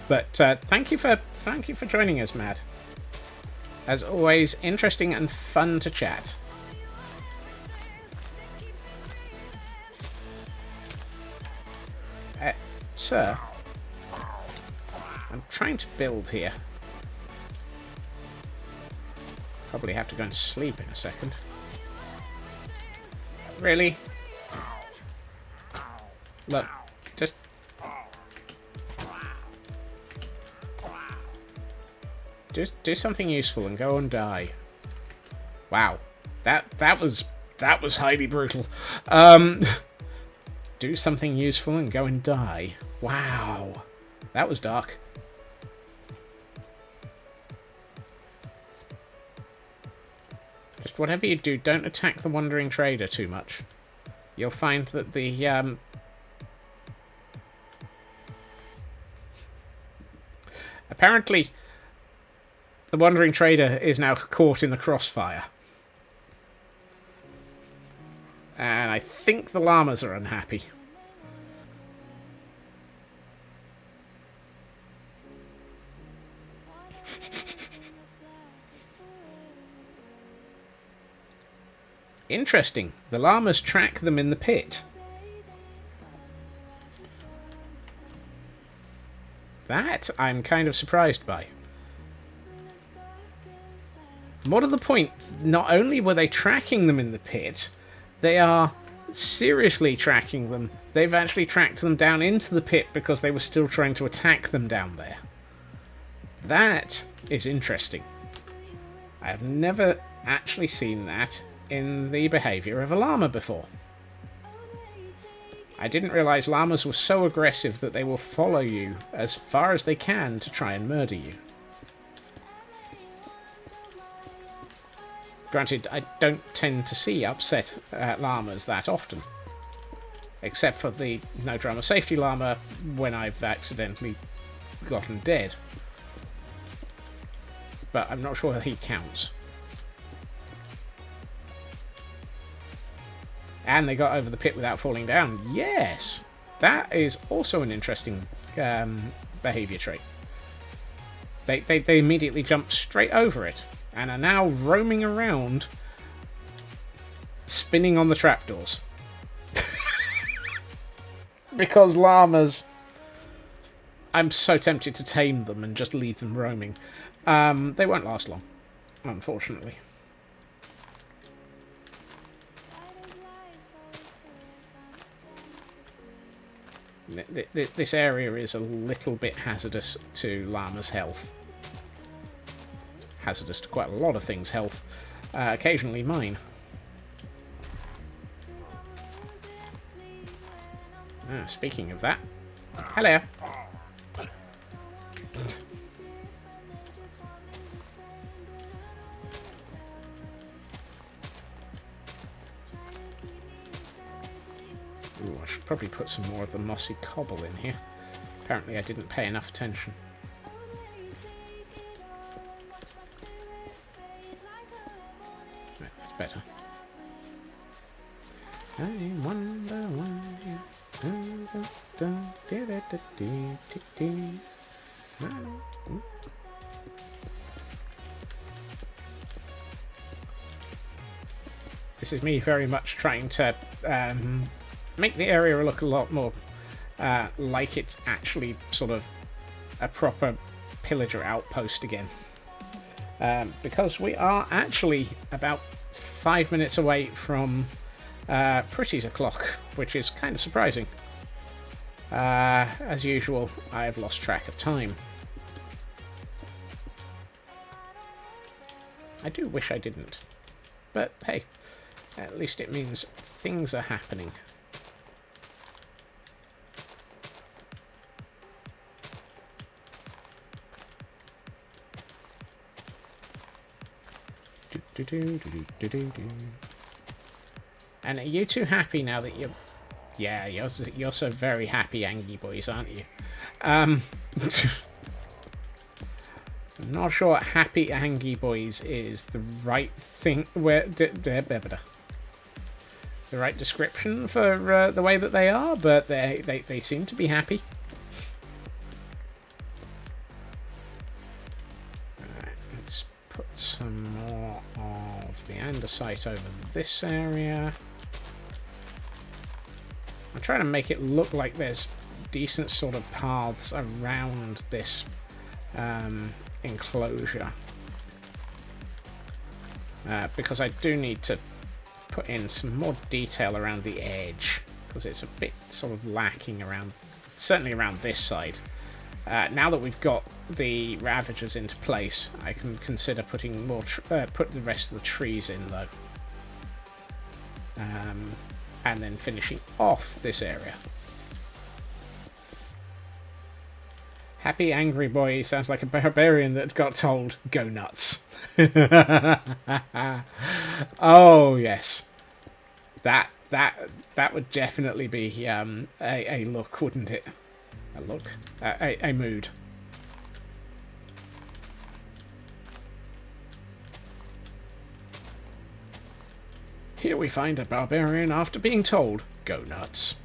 But thank you for joining us, Mad. As always, interesting and fun to chat. Sir, I'm trying to build here. Probably have to go and sleep in a second. Really? Look, just... Do something useful and go and die. Wow. That was highly brutal. Do something useful and go and die. Wow. That was dark. Just whatever you do, don't attack the wandering trader too much. You'll find that the apparently the wandering trader is now caught in the crossfire. And I think the llamas are unhappy. Interesting. The llamas track them in the pit. That I'm kind of surprised by. More to the point, not only were they tracking them in the pit, they are seriously tracking them. They've actually tracked them down into the pit because they were still trying to attack them down there. That is interesting. I have never actually seen that in the behaviour of a llama before. I didn't realise llamas were so aggressive that they will follow you as far as they can to try and murder you. Granted, I don't tend to see upset llamas that often. Except for the no drama safety llama when I've accidentally gotten dead. But I'm not sure he counts. And they got over the pit without falling down. Yes! That is also an interesting behaviour trait. They immediately jumped straight over it. And are now roaming around, spinning on the trapdoors. Because llamas... I'm so tempted to tame them and just leave them roaming. They won't last long, unfortunately. This area is a little bit hazardous to llamas' health. Hazardous to quite a lot of things' health. Occasionally mine. Speaking of that. Hello. Ooh, I should probably put some more of the mossy cobble in here. Apparently I didn't pay enough attention. Right, that's better. I wonder why you... This is me very much trying to make the area look a lot more like it's actually sort of a proper pillager outpost again. Because we are actually about 5 minutes away from Pretty's o'clock, which is kind of surprising. As usual, I have lost track of time. I do wish I didn't. But hey, at least it means things are happening. And are you too happy now that you're... Yeah, you're so very happy, Angie boys, aren't you? I'm not sure happy Angie boys is the right thing... the right description for the way that they are, but they seem to be happy. Alright, let's put some more of the andesite over this area. I'm trying to make it look like there's decent sort of paths around this enclosure. Because I do need to put in some more detail around the edge, because it's a bit sort of lacking around, certainly around this side. Now that we've got the ravagers into place, I can consider putting more, put the rest of the trees in though. And then finishing off this area. Happy angry boy sounds like a barbarian that got told, go nuts. Oh yes. That would definitely be a look, wouldn't it? A look? A mood. Here we find a barbarian after being told, go nuts.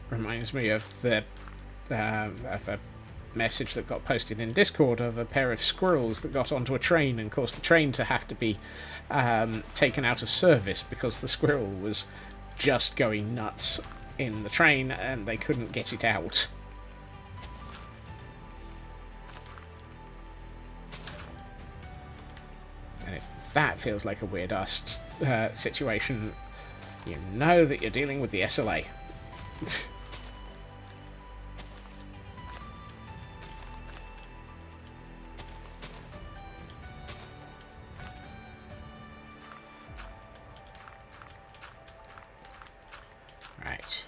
Reminds me of the of a message that got posted in Discord of a pair of squirrels that got onto a train and caused the train to have to be taken out of service because the squirrel was just going nuts in the train and they couldn't get it out. And if that feels like a weird-ass situation, you know that you're dealing with the SLA. Right.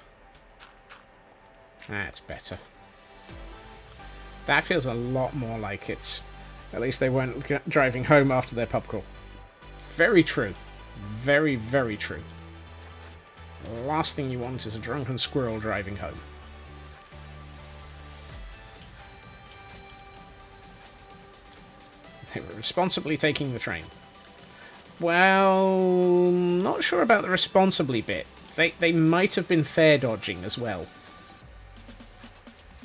That's better. That feels a lot more like it's... At least they weren't driving home after their pub crawl. Very true. Very, very true. The last thing you want is a drunken squirrel driving home. They were responsibly taking the train. Well, not sure about the responsibly bit. They might have been fare dodging as well.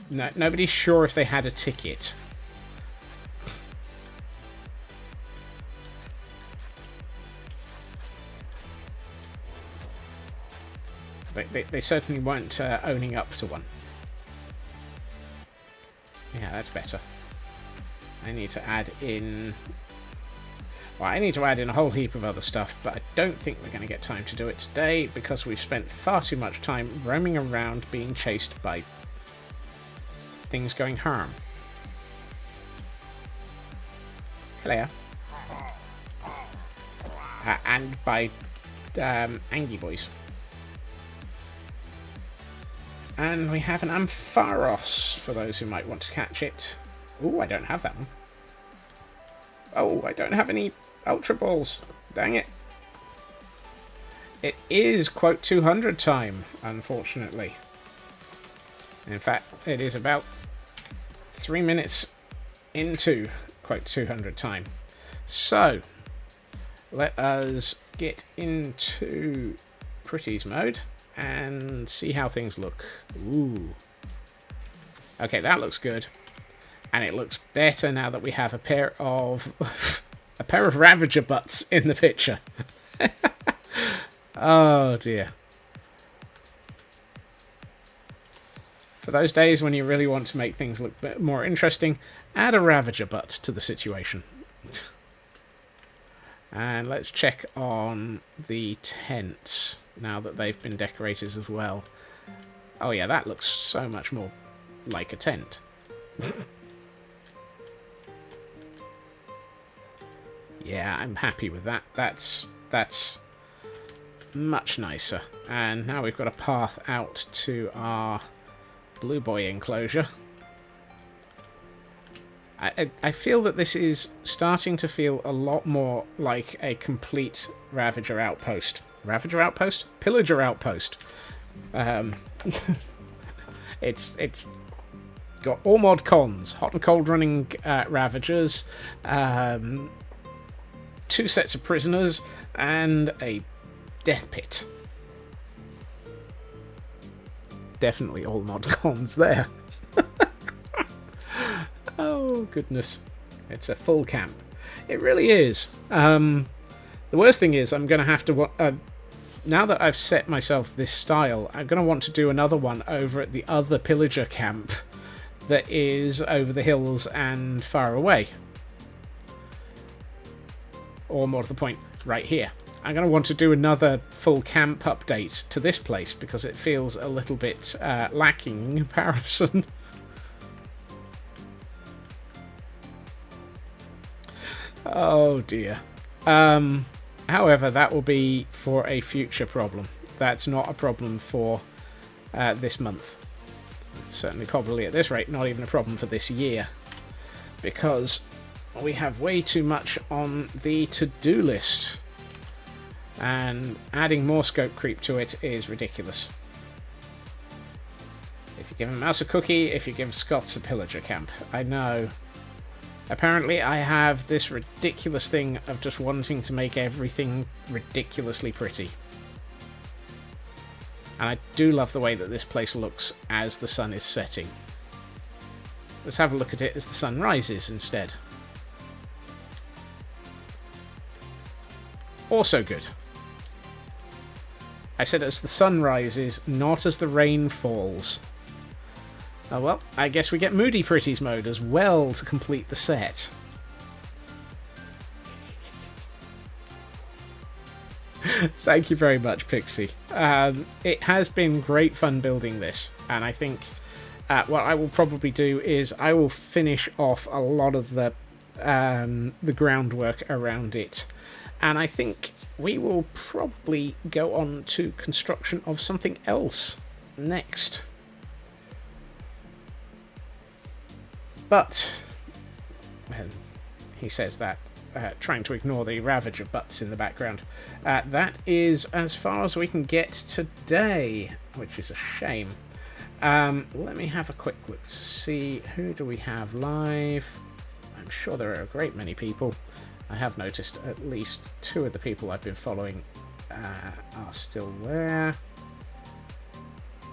No, nobody's sure if they had a ticket. They certainly weren't owning up to one. Yeah, that's better. I need to add in... Well, I need to add in a whole heap of other stuff, but I don't think we're going to get time to do it today because we've spent far too much time roaming around being chased by things going harm. Hello. And by Angie boys. And we have an Ampharos, for those who might want to catch it. Ooh, I don't have that one. Oh, I don't have any Ultra Balls. Dang it. It is quote 200 time, unfortunately. In fact, it is about 3 minutes into quote 200 time. So, let us get into Pretties mode and see how things look. Ooh. Okay, that looks good. And it looks better now that we have a pair of ravager butts in the picture. Oh dear. For those days when you really want to make things look a bit more interesting, add a ravager butt to the situation. And let's check on the tents now that they've been decorated as well. Oh yeah, that looks so much more like a tent. Yeah, I'm happy with that. That's much nicer. And now we've got a path out to our Blue Boy enclosure. I feel that this is starting to feel a lot more like a complete Ravager outpost. Ravager outpost? Pillager outpost. It's got all mod cons. Hot and cold running Ravagers, 2 sets of prisoners, and a death pit. Definitely all mod cons there. Oh, goodness. It's a full camp. It really is. The worst thing is I'm going to have to... now that I've set myself this style, I'm going to want to do another one over at the other pillager camp that is over the hills and far away. Or more to the point, right here. I'm going to want to do another full camp update to this place because it feels a little bit lacking in comparison. Oh dear. However, that will be for a future problem. That's not a problem for this month. It's certainly probably at this rate not even a problem for this year. Because we have way too much on the to-do list. And adding more scope creep to it is ridiculous. If you give a mouse a cookie, if you give Scots a pillager camp. I know. Apparently I have this ridiculous thing of just wanting to make everything ridiculously pretty. And I do love the way that this place looks as the sun is setting. Let's have a look at it as the sun rises instead. Also good. I said as the sun rises, not as the rain falls. Oh well, I guess we get Moody Pretties mode as well to complete the set. Thank you very much, Pixie. It has been great fun building this, and I think what I will probably do is I will finish off a lot of the groundwork around it, and I think we will probably go on to construction of something else next. But, he says that, trying to ignore the Ravager butts in the background. That is as far as we can get today, which is a shame. Let me have a quick look to see who do we have live. I'm sure there are a great many people. I have noticed at least 2 of the people I've been following are still there.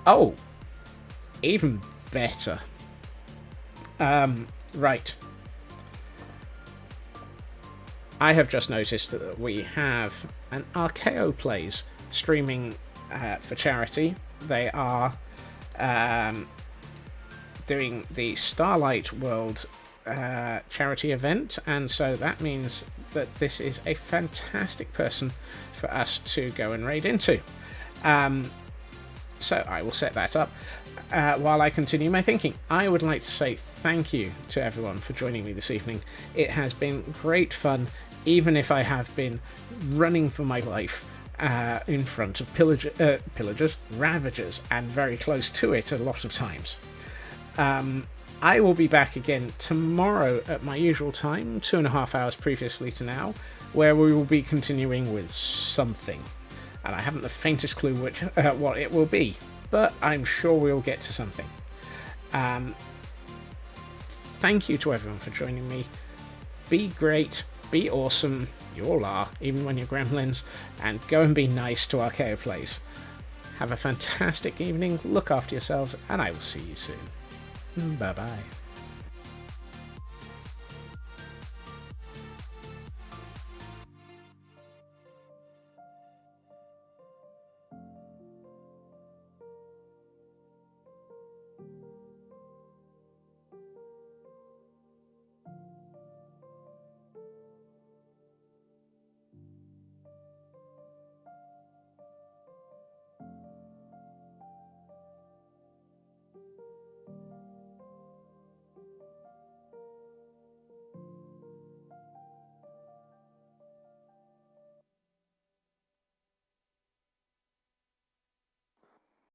Oh! Even better. Right. I have just noticed that we have an Archaeo Plays streaming for charity. They are doing the Starlight World charity event, and so that means that this is a fantastic person for us to go and raid into. So I will set that up. While I continue my thinking, I would like to say thank you to everyone for joining me this evening. It has been great fun, even if I have been running for my life in front of pillagers, ravagers, and very close to it a lot of times. I will be back again tomorrow at my usual time, 2.5 hours previously to now, where we will be continuing with something. And I haven't the faintest clue what it will be, but I'm sure we'll get to something. Thank you to everyone for joining me. Be great, be awesome, you all are, even when you're gremlins, and go and be nice to Archaeo Plays. Have a fantastic evening, look after yourselves, and I will see you soon. Bye-bye.